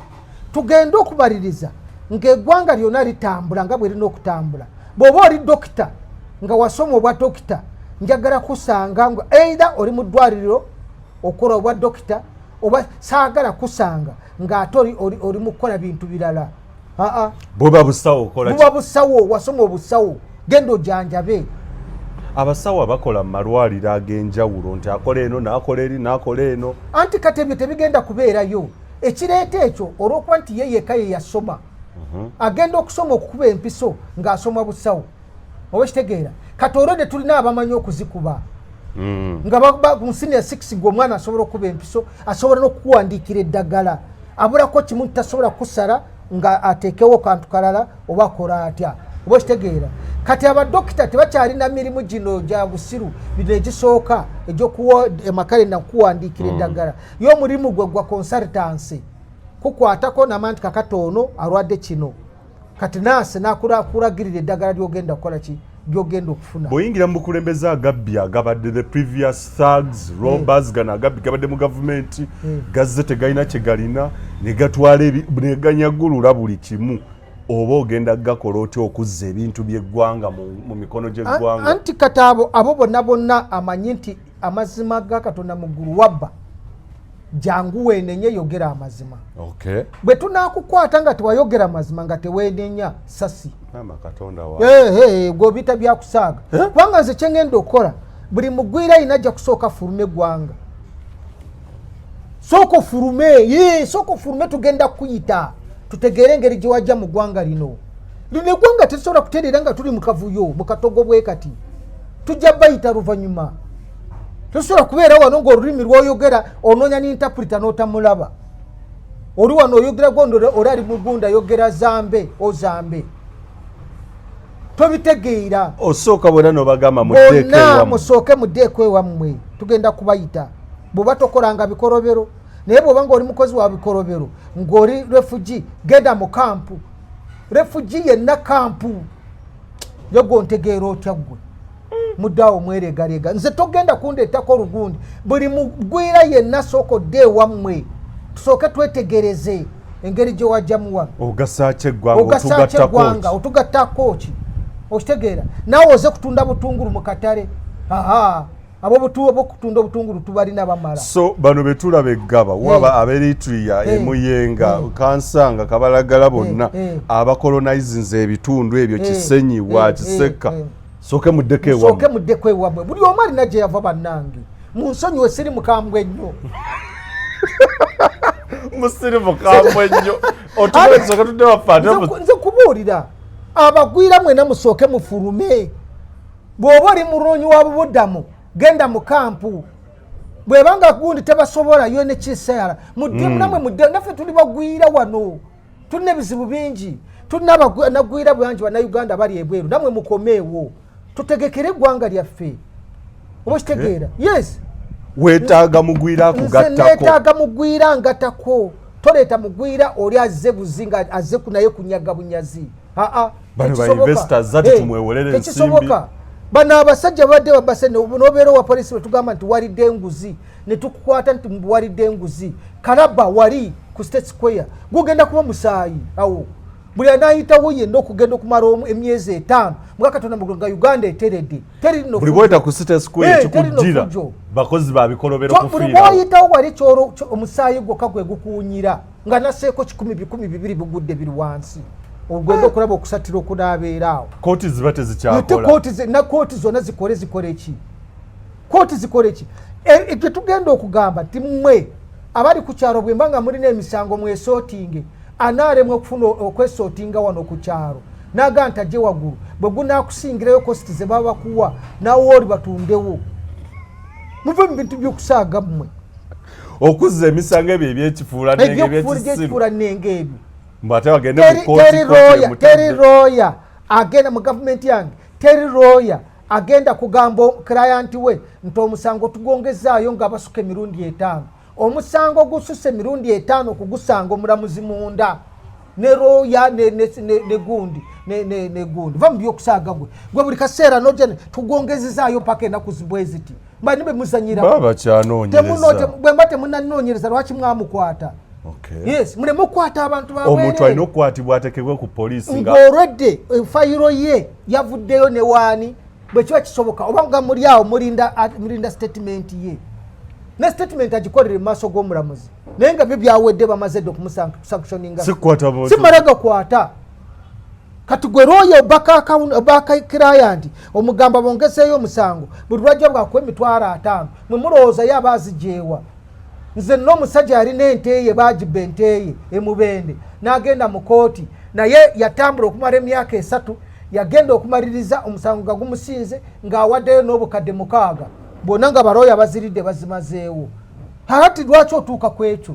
tugenda okubaliriza ng'eggwanga lyonna litambula nga bwe lina okutambula bw'oba oli dokita nga wasoma obwa dokita njagala kusanga nga either oli mu ddwaliro okola obwa dokita oba saagala kusanga ng'ate oli mu kukola bintu birala buba busawo wasoma obusawo genda ojanjabe abasawo bakola mu malwaliro ag'enjawulo nti akola eno n'akola eri n'akola eno anti kati ebyo tebigenda kubeerayo ekireeta ekyo olw'okuba nti ye yekka ye yasoma agenda okusoma okukuba empiso ng'asoma busawo oba kitegeera kati olwo ne tulina abamanyi okuzikuba nga mu senior 6 ng'omwana asobola okuba empiso asobola n'okukuwandiikira eddagala abulako kimu tasobola kusala nga ateekewo kantu kalala oba akola atya oba kitegeera kati abadokita tebakyalina mirimu gino gya busiru bino egisooka egyokuwa emakale nakukuwandiikira eddagala y'omulimu gwe gwa consultancy kukwatako namanti kakatoono alwadde kino kati naase nakulagirira eddagala lyogenda kukola ki lyogenda okufuna bw'oyingira mu bukulembeze agabbi agabadde the previous thugs robbers gano agabbi gabadde mu gavumenti gazze tegalina kye galina ne gatwala neganyagulula buli kimu oba ogenda gakola otya okuzza ebintu by'eggwanga mu mikono gy'eggwanga anti kati abo bonna amanyi nti amazima ga Katonda mu ggulu wabba jangu weenenye yogera amazima bwe tunaakukwata nga tewayogera amazima nga teweenenya sasi gwobita byakusaaga kubanga nze kyengenda okukola buli mugwira ayina ajja kusooka fulume eggwanga sooka ofulume tugenda kuyita tutegeere engeri gye wajja mu ggwanga lino eggwanga tetusobola kutereera nga tuli mu kavuyo mu katogo bwe kati tujja bayita luvannyuma tosobola kubeera wano ng'olulimi lw'oyogera onoonya n'interpreter n'otamulaba oli wano oyogera gondo oli ali mu gunda yogera zambe ozambe osooka bwena n'obagamba bonna musooke muddeeko ewammwe tugenda kubayita bwoba tokolanga bikolobero naye bwoba ng'oli mukozi wa bikolobero ng'oli refugee genda mu kampu refugee yenna kampu yogo ntegeera otya ggwe muddawo mweregalega nze togenda kundeetako olugundi buli mugwira yenna sookodde ewammwe tusooke twetegereze engeri gye wajjamu wano ogasaaky eggwanga otugattako ki okitegeera naawe oze kutunda butungulu mu katale abokutunda obutungulu tubalina bamala so bano betulaba eggaba waba Aberitria emuyenga kansanga kabalagala bonna abakolonizinze ebitundu ebyo Kisenyi wa Kiseka soke muddeko ewabwe buli omu alina gye yava bannange mu nsonyiwe siri mukambwe ennyo musiri mukambwe nnyo otusoke tudde bafaana nze kubuulira abagwira mwena musooke mufulume bw'oba oli mulonyi wa bubuddamu genda mu kampu bwebanga gundi tebasobola yo ne kisayala namwe mudde naffe tuli bagwira wano tulina ebizibu bingi tulina nagwira bwangi bannayuganda bali ebweru namwe mukomeewo tutegekere eggwanga lyaffe oba kitegeera yes weetaaga mugwira akugattako neetaaga mugwira ngattako toleeta mugwira oli azze buzinga azze naye kunyaga bunyazi bano ba investors zati tumwewolere ensimbi bano abasajja badde babase nobeera wa polisi wetugamba nti walidde enguzi ne tukukwata nti walidde enguzi kalaba wali ku State Square gugenda kuba musaayi awo buli anayitawo yenna okugenda okumala emyezi 5 mwaka tona mugonga Uganda eteredde buli bweta ku State Square kikujjira bakozi babikolobera kufiira buli bwayitawo wali kyoro omusaayi gwokka gwe gukuwunyira nga naseeko 1,200 bigudde biri wansi ogwenda okulaba okusatira okunabeera awo kooti ziba tezikyakola kooti zonna zikole eki kooti zikole eki gye tugenda okugamba nti mmwe abali ku kyalo bwe mbanga mulina emisango mwesootinge anaalemwa okufuna okwesootinga wano ku kyalo naga ntajje waggulu bwe gunaakusingirayo kositi ze baba bakuwa nawe oli batundewo muve mu bintu by'okusaaga mmwe okuzza emisango ebyo ebyekifuula nenge ebyo mbate bagende mu kooti teri lawyer agenda mu gavumenti yange teri lawyer agenda kugamba client we nti omusango tugongezaayo nga basuka emirundi 5 omusango gususse emirundi 5 kugusanga omulamuzi munda ne lawyer ne gundi va mu by'okusaaga gwe buli kaseera nojja tugongezezaayo paka enaku zibweziti mbani be muzanyira baba kyanoonyereza bwe mba temunanoonyereza lwaki mwamukwata. Okay. Yes, mule mukwata abantu bawe. Omuntu alina okukwatibwa ateekebwe ku poliisi nga ng'olwedde fayiro ye yavuddeyo ne waani bwe kiba kisoboka oba nga muli awo mulinda statement ye ne statement agikolere mu maaso g'omulamuzi naye nga byo byawedde bamaze dde okumusanctioninga simalaga kwata kati gwe lawyer obaka client omugamba bongeseeyo omusango buli lwajja bwakuwa $5,000 mwe mulowooza ye aba azijeewa. Nze n'omusajja alina ente ye baagibba ente ye emubende n'agenda mu kooti naye yatambula okumala emyaka 3 yagenda okumaliriza omusango nga gumusinze ng'awaddeyo n'obukadde 6 bonna nga balooya baziridde bazimazeewo. Kakati lwaki otuuka ku ekyo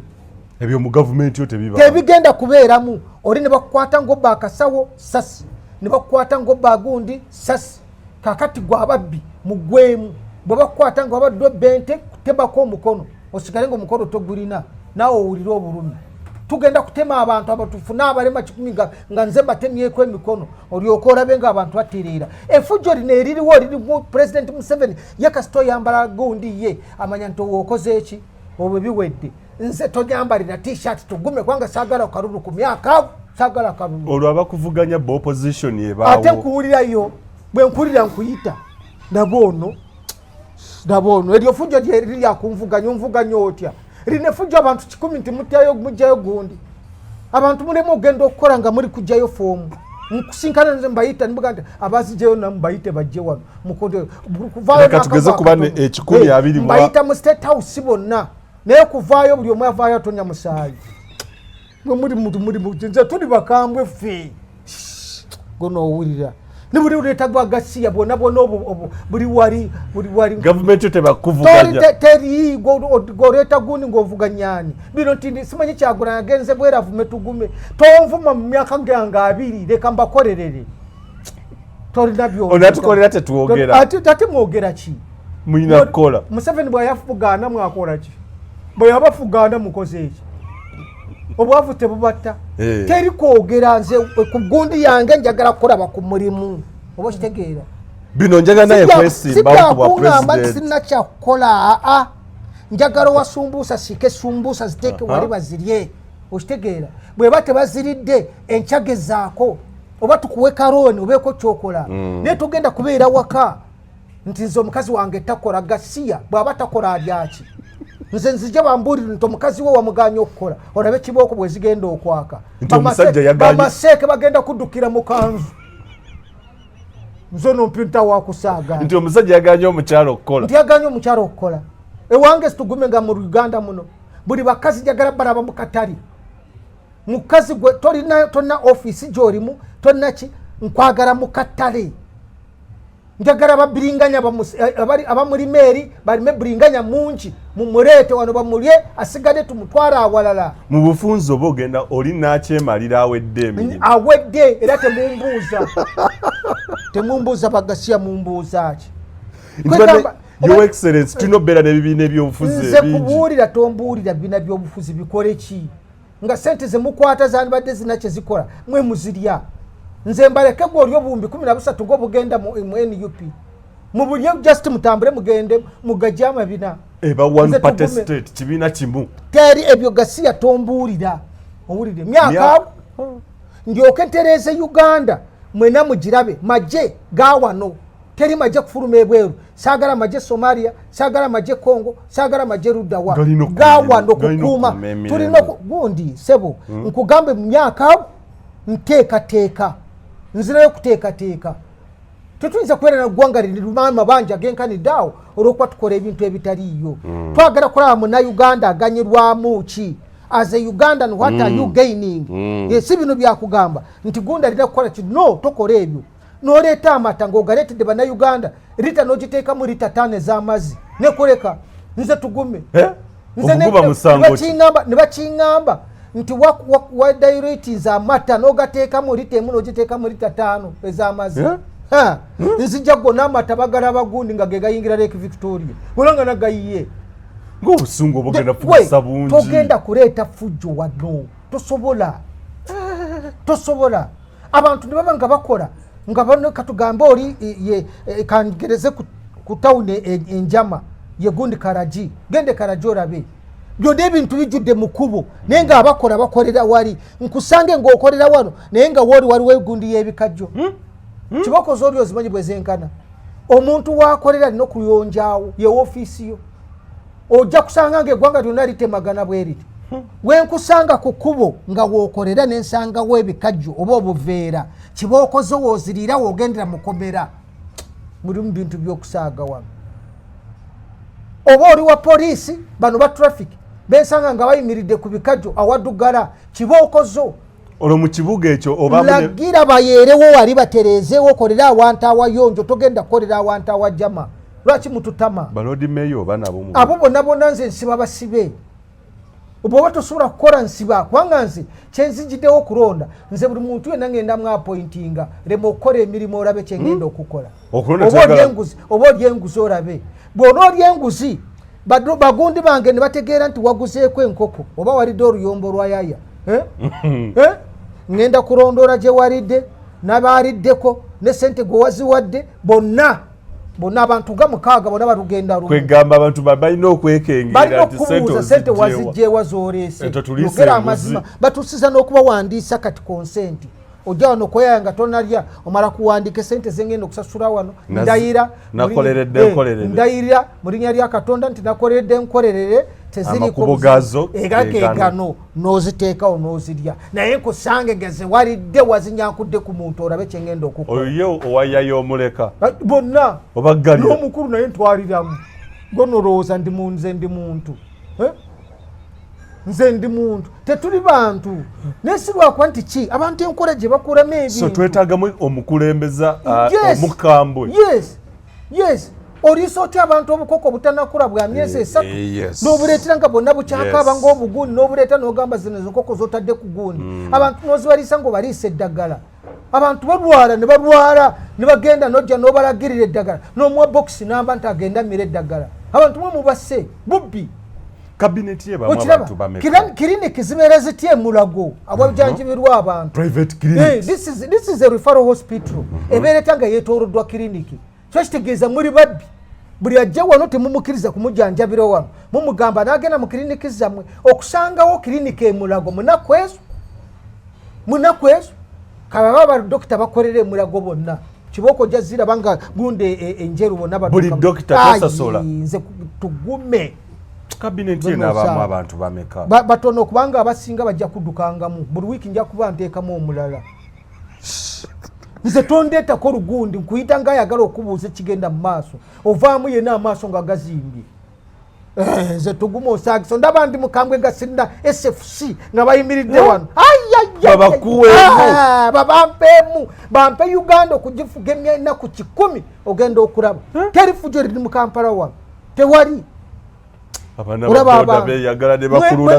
ebyo mu gavumenti yo tebigenda kubeeramu oli ne bakukwata ng'obba akasawo sasi ne bakukwata ng'obba agundi sasi kakati gwe ababbi muggwemu bwe bakukwata nga wabaddwa ebbente kutebako omukono osigale ng'omukono togulina naawe owulire obulumi. Tugenda kutema abantu abatuufu n'abalema 10 nga nze batemyeko emikono olyoka olabe ng'abantu batereera. Effujjo lino eririwo lirimu President Museveni ye kasita oyambala gundi ye amanya nti owokoze eki obwe biwedde. Nze tonyambalira t-shirt tugume kubanga saagala kalulu ku myaka saagala kalulu. Olwo abakuvuganya ba opposition yebaawo. Ate nkuwulirayo bwe nkuwulira nkuyita ndaboono eryo fujjo liri lyakunvuganya onvuganya otya rine fujjo abantu 10 nti mujjayo gundi abantu mulemu ogenda okukola nga muri kujjayo fomu nkusinkana nze mbayita nibuga nti abazijeyo nambayite bajje wano mukondo kuvaayo tugeze kuba 120 mbayita mu State House bonna naye kuvaayo buli omu avaayo atonya musaayi muri nze tuli bakambwe ffe gono owulira ni buli uleta gwa gasiya bona buli wali government tebakuvuganya teri goreta gundi ngovuganyani bino tindi simanyi kyagura agenze bwera vume tugume tonvuma mu myaka nganga 2 leka mbakorerere tori nabyo onatukolera tetuogera ati mwogera ki Muyina kukola. Museveni bwa yafugana mwakola ki? Bwe yabafugana mukoze ki? Obwavu tebubatta. Teri kwogera nze ku gundi yange njagala kukolaba ku mulimu. Oba kitegeera. Bino njagala naye kwesimba ku president. Sina kya kukola njagala wasumbusa sike sumbusa ziteke wali bazirye. Okitegeera. Bwe bate baziridde enchagezaako oba tukuwe karoni obeko kyokola. Ne tugenda kubeera waka. Nti nze omukazi wange takola gasiya bw'aba takola abyaki. Nze nzije bambuulira nti omukazi we wamuganya okukola olabe kibooko bwe zigenda okwaka. Bamaseke bagenda kuddukira mu kanzu. Nze nompinta wakusaaga. Nti omusajja yaganya omukyalo okukola. Nti yaganya omukyalo okukola. Ewange situgume nga mu Uganda muno buli bakazi jagala baraba mu katali. Mukazi gwe tolina office gy'olimu tolina ki nkwagala mu katale. Njagala babiringanya abamuli meeri balime biringanya mungi mumuleete wano bamulye asigade tumutwala awalala. Mu bufunzo oba ogenda oli nakyemalira awedde emirimu. Awedde era temumbuuza bagasiya mumbuuza ki. Your Excellency tulina obeera n'ebibiina ebyobufuzi ebingi. Nze kubuulira tombuulira bibiina by'obufuzi bikole ki? Nga sente zemukwata zandibadde zina kye zikola mwe muzirya. Nze mbaleke gwe oli obuwumbi 13 ng'obugenda mu NUP. Mubulye just mutambule mugende mugajama bina. Eba one party state kibiina kimu. Teri ebyo gasiya tombuulira. Owulire myaka ndyoke ntereeze Uganda mwena mugirabe maje gawano. Teri maje kufuluma ebweru. Sagala maje Somalia, sagala maje Congo, sagala maje Rudawa. Gawano kukuma. Tulina gundi sebo. Nkugambe myaka nteeka. Nzirayo kuteeka. Tetuyinza kubeera na ggwanga lirumama banja genkaniddeawo olw'okuba tukola ebintu ebitaliiyo. Twagala kulaba Munnayuganda aganyirwamu ki? As a Ugandan, what are you gaining? Si bino byakugamba nti gundi alina kukola ki? No, tokola ebyo. N'oleeta amata ng'ogaleetedde Bannayuganda lita n'ogiteekamu lita 5 ez'amazzi nekoleka. Nze tugume. Nze ne bakiŋŋamba nti wadirectinze amata n'ogateekamu lita emu n'ogiteekamu lita 5 ez'amazzi. Nzijja gonna amata bagala bagundi nga ge gayingira Lake Victoria. Olanga nagayiye. Ng'obusungu obugenda fuusa bungi. Togenda kuleeta fujjo wano. Tosobola. Abantu ne baba nga bakola nga bano katugamba oli kangereze ku town enjama ye gundi Karaji. Gende Karaji olabe. Byonna ebintu bijjudde mu kkubo naye nga abakola bakolera wali. Nkusange ng'okolera wano naye nga waliwo egundi y'ebikajjo. Kiboko z'oli ozimanyi bwe zenkana. Omuntu waakolera alina okuyonjaawo ye woofiisi yo. Ojja kusanga ng'eggwanga lyonna litemagana bwe riti. Wenkusanga ku kkubo nga wookolera n'ensangawo ebikajjo oba obuveera kibooko zo wooziriira woogendera mukomera. Mulimu bintu by'okusaaga wano. Oba oli wa poliisi bano ba traffic bensanga nga bayimiridde ku bikajjo awaddugala kibooko zo. Olwo mu kibuga ekyo oba lagira bayeerewo wali batereezeewo kolera awantu awayonjo togenda kukolera awantu awajama. Lwaki mututama? Balodi meyo oba nabo mu. Abo bonna nze nsiba basibe. Oba tosobola kukola nsiba kubanga nze kyenzijiddewo okulonda nze buli muntu yenna ngenda mu appointinga lema okukola emirimu olabe kyengenda okukola. Oba oli enguzi olabe. Bw'ona oli enguzi bagundi bange ne bategeera nti waguzeeko enkoko oba walidde oluyombo lwa yaya. Ngenda kulondoola gye walidde n'abaaliddeko ne ssente gwe waziwadde bonna abantu nga 6 bonna balugenda lumu. Kwegamba abantu balina okwekengera nti ssente wazijjeewa z'oleese. Yogera amazima batuusiza n'okubawandiisa kati konsenti. Ojja wano koyaya nga tonalya omala kuwandiika ssente zengenda okusasula wano ndayira mu linnya lya Katonda nti nakoleredde nkolerere tezirikubugazo egano n'oziteekawo n'ozirya naye nkusange ngeze walidde wazinyankudde ku muntu olabe kyengenda okukola. Oyo owayayo omuleka bonna obagali n'omukulu naye ntwaliramu gonolowooza nze ndi muntu. Nze ndi muntu tetuli bantu nesirwakuba nti ki abantu enkola gye bakulamu ebintu. So twetaagamu omukulembeza omukambwe. Yes. Oliisa otya abantu obukoko butanakula bwa myezi 3 n'obuleetera nga bonna bukyakaaba ng'obugundi n'obuleeta n'ogamba zino enkoko z'otadde ku gundi. Abantu n'ozibaliisa ng'obaliisa eddagala. Abantu balwala ne balwala nibagenda nojja nobalagirira eddagala n'omuwa box namba nti agenda mmira eddagala abantu mwe mubasse bubbi kabineti ye bamwe abantu bameka kiriniki zibeera zitya emulago abwajanjibirwa abantu private clinics this is a referral hospital ebeera etanga yeetooloddwa kiriniki kyo kitegeeza muri babbi buli ajja wano temumukiriza kumujanjabira wano mumugamba n'agenda mu kiriniki zammwe okusangawo kiriniki emulago munaku ezo kababa badokita bakolera emulago bonna kiboko jazira banga gunde enjeru bonna buli dokita tasasola nze tugume kabineti n'abamu abantu bameka batono kubanga abasinga bajja kudukangamu buli wiki nja kuba nteekamu omulala nze tondeetako lugundi nkuyita ngaayagala okubuuza ekigenda mu maaso ovaamu yena amaaso nga gazimbye nze tuguma osaagiso ndaba ndi mukambwe nga sirina SFC nga bayimiridde wano babampeemu bampe Uganda okugifuga ennaku 10 ogenda okulaba teri fujo liri mu Kampala wano tewali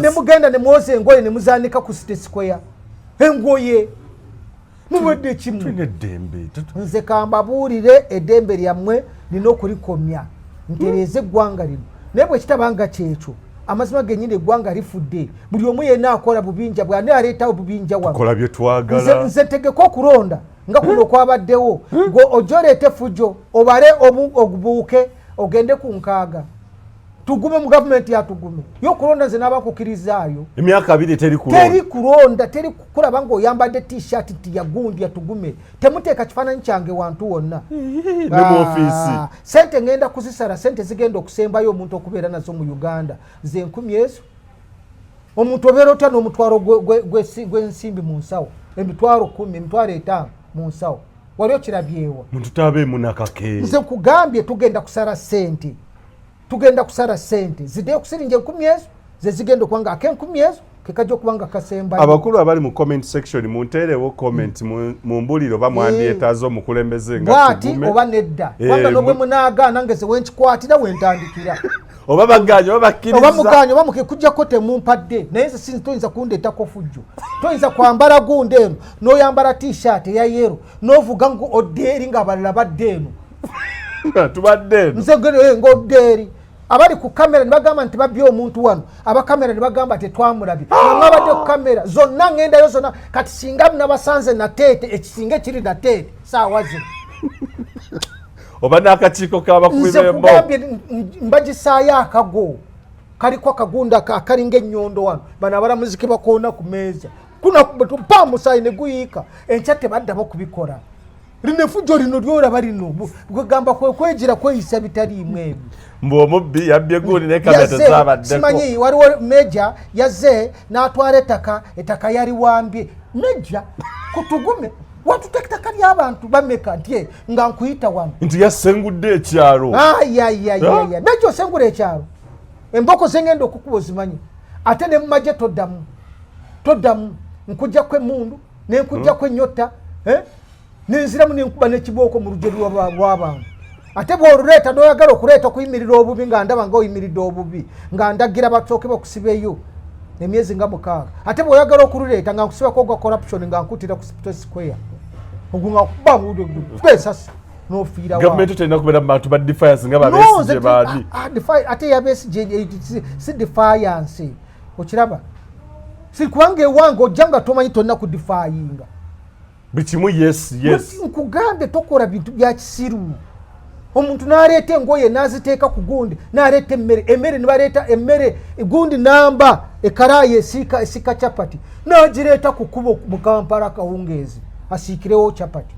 nemugenda nemwoza engoye nemuzaanika ku City Square engoye muwedde kimu nze kambabuulire eddembe lyammwe lina okulikomya ntereeze eggwanga lino naye bwe kitabanga kyekyo amazima gennyini eggwanga lifudde buli omu yenna akola bubinja bwane aleetawo bubinja wano nze ntegeka okulonda nga kuno okwabaddewo gwe ojja oleete fujo obale obuuke ogende ku nkaaga tugume mu gavumenti ya tugume yokulonda nze n'abakukirizaayo emyaka 2 teri kulonda teri kulaba ng'oyambadde t-shirt tiyagundi ya tugume temuteeka kifaananyi kyange wantu wonna ne mu ofiisi sente ngenda kuzisala sente zigenda okusembayo omuntu okubeera nazo mu Uganda ze 10 ezo omuntu obeera otya n'omutwalo gw'ensimbi mu nsawo emitwalo 10 emitwalo 5 mu nsawo wali okirabyewa muntu tabeemu nakake nze nkugambye tugenda kusala sente zidde okusirinja 10 ezo ze zigenda okubanga ake10 ezo kekajja okubanga kasembayo abakulu abali mu comment section munteerewo comment mu mbuliro bamwandyetaaza omukulembeze nga Tugume bwati oba nedda wanga nobwe munaagaana ngeze wenkikwatira wentandikira oba baganya oba bakkiriza oba muganya oba mukekujjako temumpadde naye nze sinzi toyinza kundeetako fujjo toyinza kwambala gundi eno n'oyambala t-shirt eya yero n'ovuga ngu oddeeri ng'abalala badde eno tubadde eno nze ng'oddeeri abali ku kamera nibagamba nti babye omuntu wano abakamera nibagamba tetwamulabye mwabadde ku kamera zonna ngendayo zonna kati singa nabasanze nateete ekisinga ekiri nateete saawa zino oba n'akakiiko k'abakubi b'embo nze mbagisaayo akago kaliko akagunda akalinga ennyondo wano bano abalamuziki bakoona ku meeza pa musaayi ne guyiika enkya tebaddamu kubikola lino efujjo lino lyolaba lino gwegamba kwejira kweyisa bitaliimu ebyo mbw'omubbi yabbye gundi ne kamera tezaabaddeko simanyi waliwo meja yazze n'atwala ettaka yali wambye meja kutugume watuteeka ettaka ly'abantu bameka nti nga nkuyita wano nti yasengudde ekyalo meja osengula ekyalo emboko zengenda okukuba ozimanyi ate ne mumagye toddamu nkujjaku emundu nenkujjaku ennyota nenziramu nenkuba n'ekibooko mu lugero lw'abantu ate bw'oluleeta n'oyagala okuleeta okuyimirira obubi nga ndaba nga oyimiridde obubi nga ndagira basooke bakusibeyo emyezi nga 6 ate bw'oyagala okululeeta nga nkusibako ogwa corruption nga nkutira ku City Square ogwo nga nkuba esasi n'ofiira gavumenti terina kubeera mu bantu ba defiance nga babesigye baali ate yabesigye si defiance okiraba si kubanga ewange ojja nga tomanyi tonna ku defyinga bikimu yes nkugambe tokola bintu bya kisiru omuntu n'aleeta engoye n'aziteeka ku gundi n'aleeta emmere nibaleeta emmere gundi namba ekaraayi esika chapati n'agireeta ku kubo mu Kampala kawungeezi asiikirewo chapati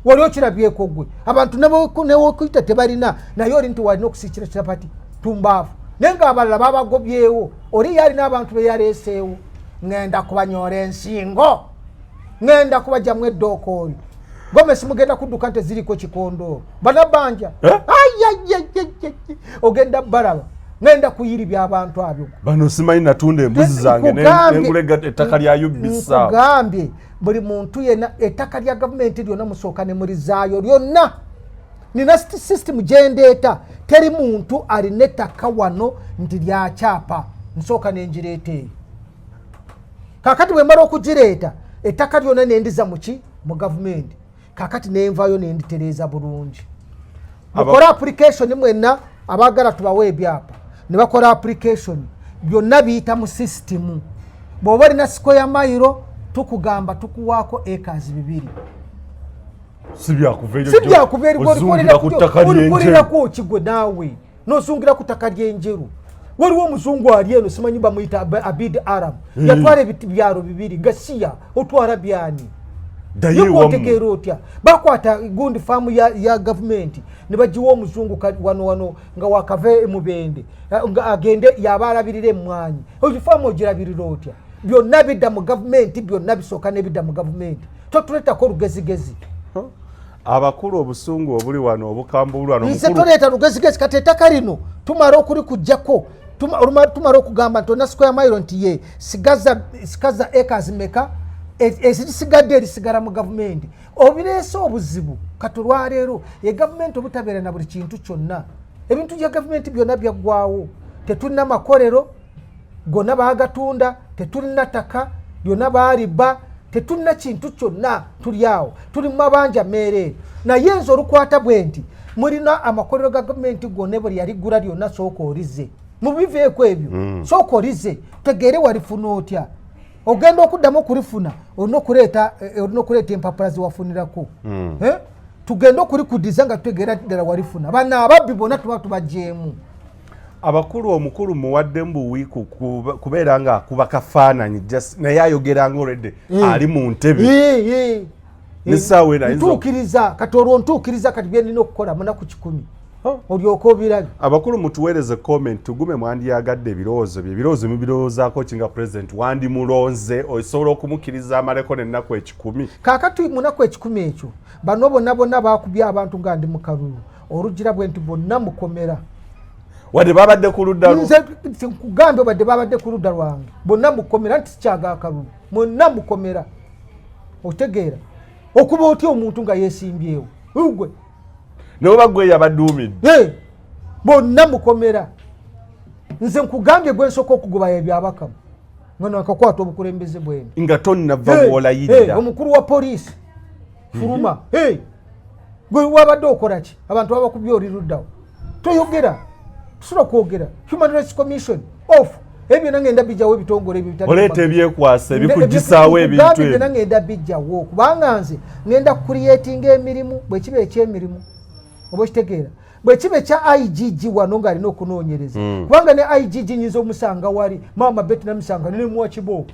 wali okirabyeko gwe abantu newokuyita tebalina naye oli nti walina okusiikira chapati tumbaafu naye ng'abalala babagobyewo oli yalina abantu be yaleeseewo ngenda kubanyoola ensingo ngenda kubajjamu eddookoli gomesi mugenda kudduka nte ziriko kikondo banabanja ogenda balaba ngenda kuyiribya abantu abyo bano simanyi natunda embuzi zange nengulega ettaka lya yubisa nkugambye buli muntu yena ettaka lya gavumenti lyonna musooka ne mulizaayo lyonna nina system gyendeeta teri muntu alina ettaka wano nti lyakyapa nsooka nenjireeta eyo kakati bwe mala okugireeta ettaka lyonna nendiza muki mu gavumenti kakati nenvayo nenditereza bulungi mukola application mwenna abagala tubawe ebyapa ne bakola application byonna biyita mu system bw'oba olina square mile tukugamba tukuwaako acres 2 sibyakuveeriolikulira ku kigwe naawe nosungira ku ttaka ly'enjeru waliwo omuzungu ali eno simanyi bamuyita Abid Arab yatwala byalo 2 gasiya otwala byani yokotegeera otya bakwata gundi faamu ya gavumenti ne bagiwa omuzungu wano nga wakave mubende nga agende yabalabirira emmwanyi oyo faamu ogirabirira otya byonna bidda mu gavumenti byonna bisooka nebidda mu gavumenti totuleetako olugezigezi abakulu obusungu obuli wano obukambulwa nze toleeta lugezigezi kati ettaka lino tumala okuli kujjako tumala okugamba nti ona square mile nti ye sigaza acres meka ezisigadde erisigala mu gavumenti obireese obuzibu kati olwaleero ye gavumenti obutabeera na buli kintu kyonna ebintu bya gavumenti byonna byaggwawo tetulina makolero gonna baagatunda tetulina ttaka byonna baaliba tetulina kintu kyonna tuli awo tuli mu mabanja meereero naye nze olukwata bwe nti mulina amakolero ga gavumenti gonna buli yaligula lyonna sooka olize mubiveeko ebyo sooka olize tegeere walifuna otya ogenda okuddamu okulifuna olina okuleeta empapula ziwafunirako tugenda okulikudiza nga tutegeera ddala walifuna bana ababbi bonna tuba tubajjeemu abakulu omukulu muwaddemu buwiiku kubeera nga akuba kafaananyi naye ayogera nga olwedde ali mu ntebe nesaawa ntuukiriza kati olwo ntuukiriza kati byenina okukola munaku 10 olyoka obirage abakulu mutuweereze comment tugume mwandyagadde ebirowoozo bye ebirowoozo mubirowoozaako kinga president wandimulonze osobola okumukkiriza amaleko n'ennaku 10 kaakati munaku 10 ekyo bano bonna baakubya abantu nga ndi mu kalulu olugira bwe nti bonna mukomera wadde babadde ku ludda nze nkugambe badde babadde ku ludda lwange bonna mukomera nti sikyaga akalulu mwonna mukomera otegeera okuba otya omuntu nga yeesimbyewo ugwe nawe bagwe yabaduumidde bonna mukomera nze nkugambye gwe nsooka okugoba ebyabakamu nga nakakwata obukulembeze bwenu nga tonnava bwolayirira omukulu wa poliisi fuluma gwe wabadde okola ki abantu babakubye oli luddawo toyogera tusobola kwogera Human Rights Commission off ebyo nangenda bijjawo ebitongole ebyo bitali oleeta ebyekwasa ebikujjisaawo ebintu ebyo nangenda bijjawo kubanga nze ngenda creatinga emirimu bwe kiba ekyemirimu oba kitegeera bwe kiba ekya IGG wano ng'alina okunoonyereza kubanga ne IGG nyinza omusanga wali maama beti namusanga nenemuwa kibooko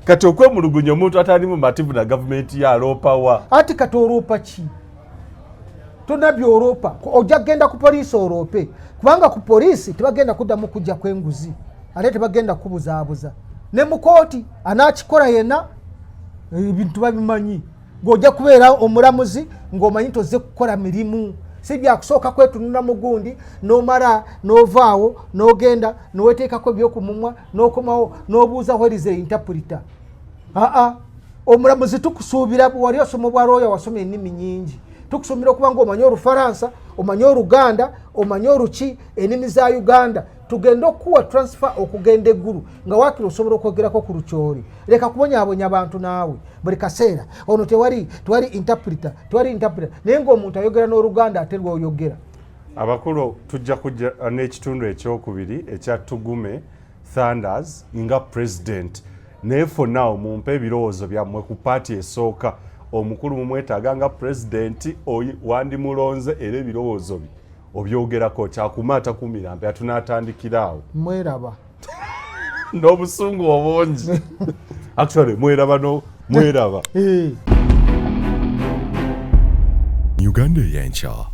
kati okwemulugunya omuntu atali mu mativu na gavumenti ya aloopawa ati kati oloopa ki tonna byoloopa ojja kgenda ku poliisi oloope kubanga ku poliisi tebagenda kuddamu kujja kw'enguzi ate tebagenda kubuzaabuza ne mu kooti anaakikola yenna ebintu babimanyi ng'ojja kubeera omulamuzi ng'omanyi tozze kukola mirimu si byakusooka kwetunula mu gundi n'omala n'ovaawo n'ogenda n'oweteekako ebyokumumwa n'okomawo n'obuuza where is the interpreter omulamuzi tukusuubira wali osoma bwa looya wasoma ennimi nyingi tukusomera okuba nga omanyi Olufalansa omanyi Oluganda omanyi Oluki ennimi za Uganda tugenda okuwa transfer okugenda eggulu nga waakiri osobola okwogerako ku lukyoli leka kubonyaabonya abantu naawe buli kaseera ono tewali interpreter naye ng'omuntu ayogera n'Oluganda ate lw'oyogera abakulu tujja kujja n'ekitundu ekyokubiri ekya Tugume Thunders nga president naye fonna mumpe ebirowoozo byammwe ku paati esooka omukulu mumwetaaga nga pulezidenti wandimulonze era ebirowoozo bye obyogerako kyakumaata ku mirambo atunaatandikira awo mweraba n'obusungu obungi actually mweraba Uganda Eyenkya.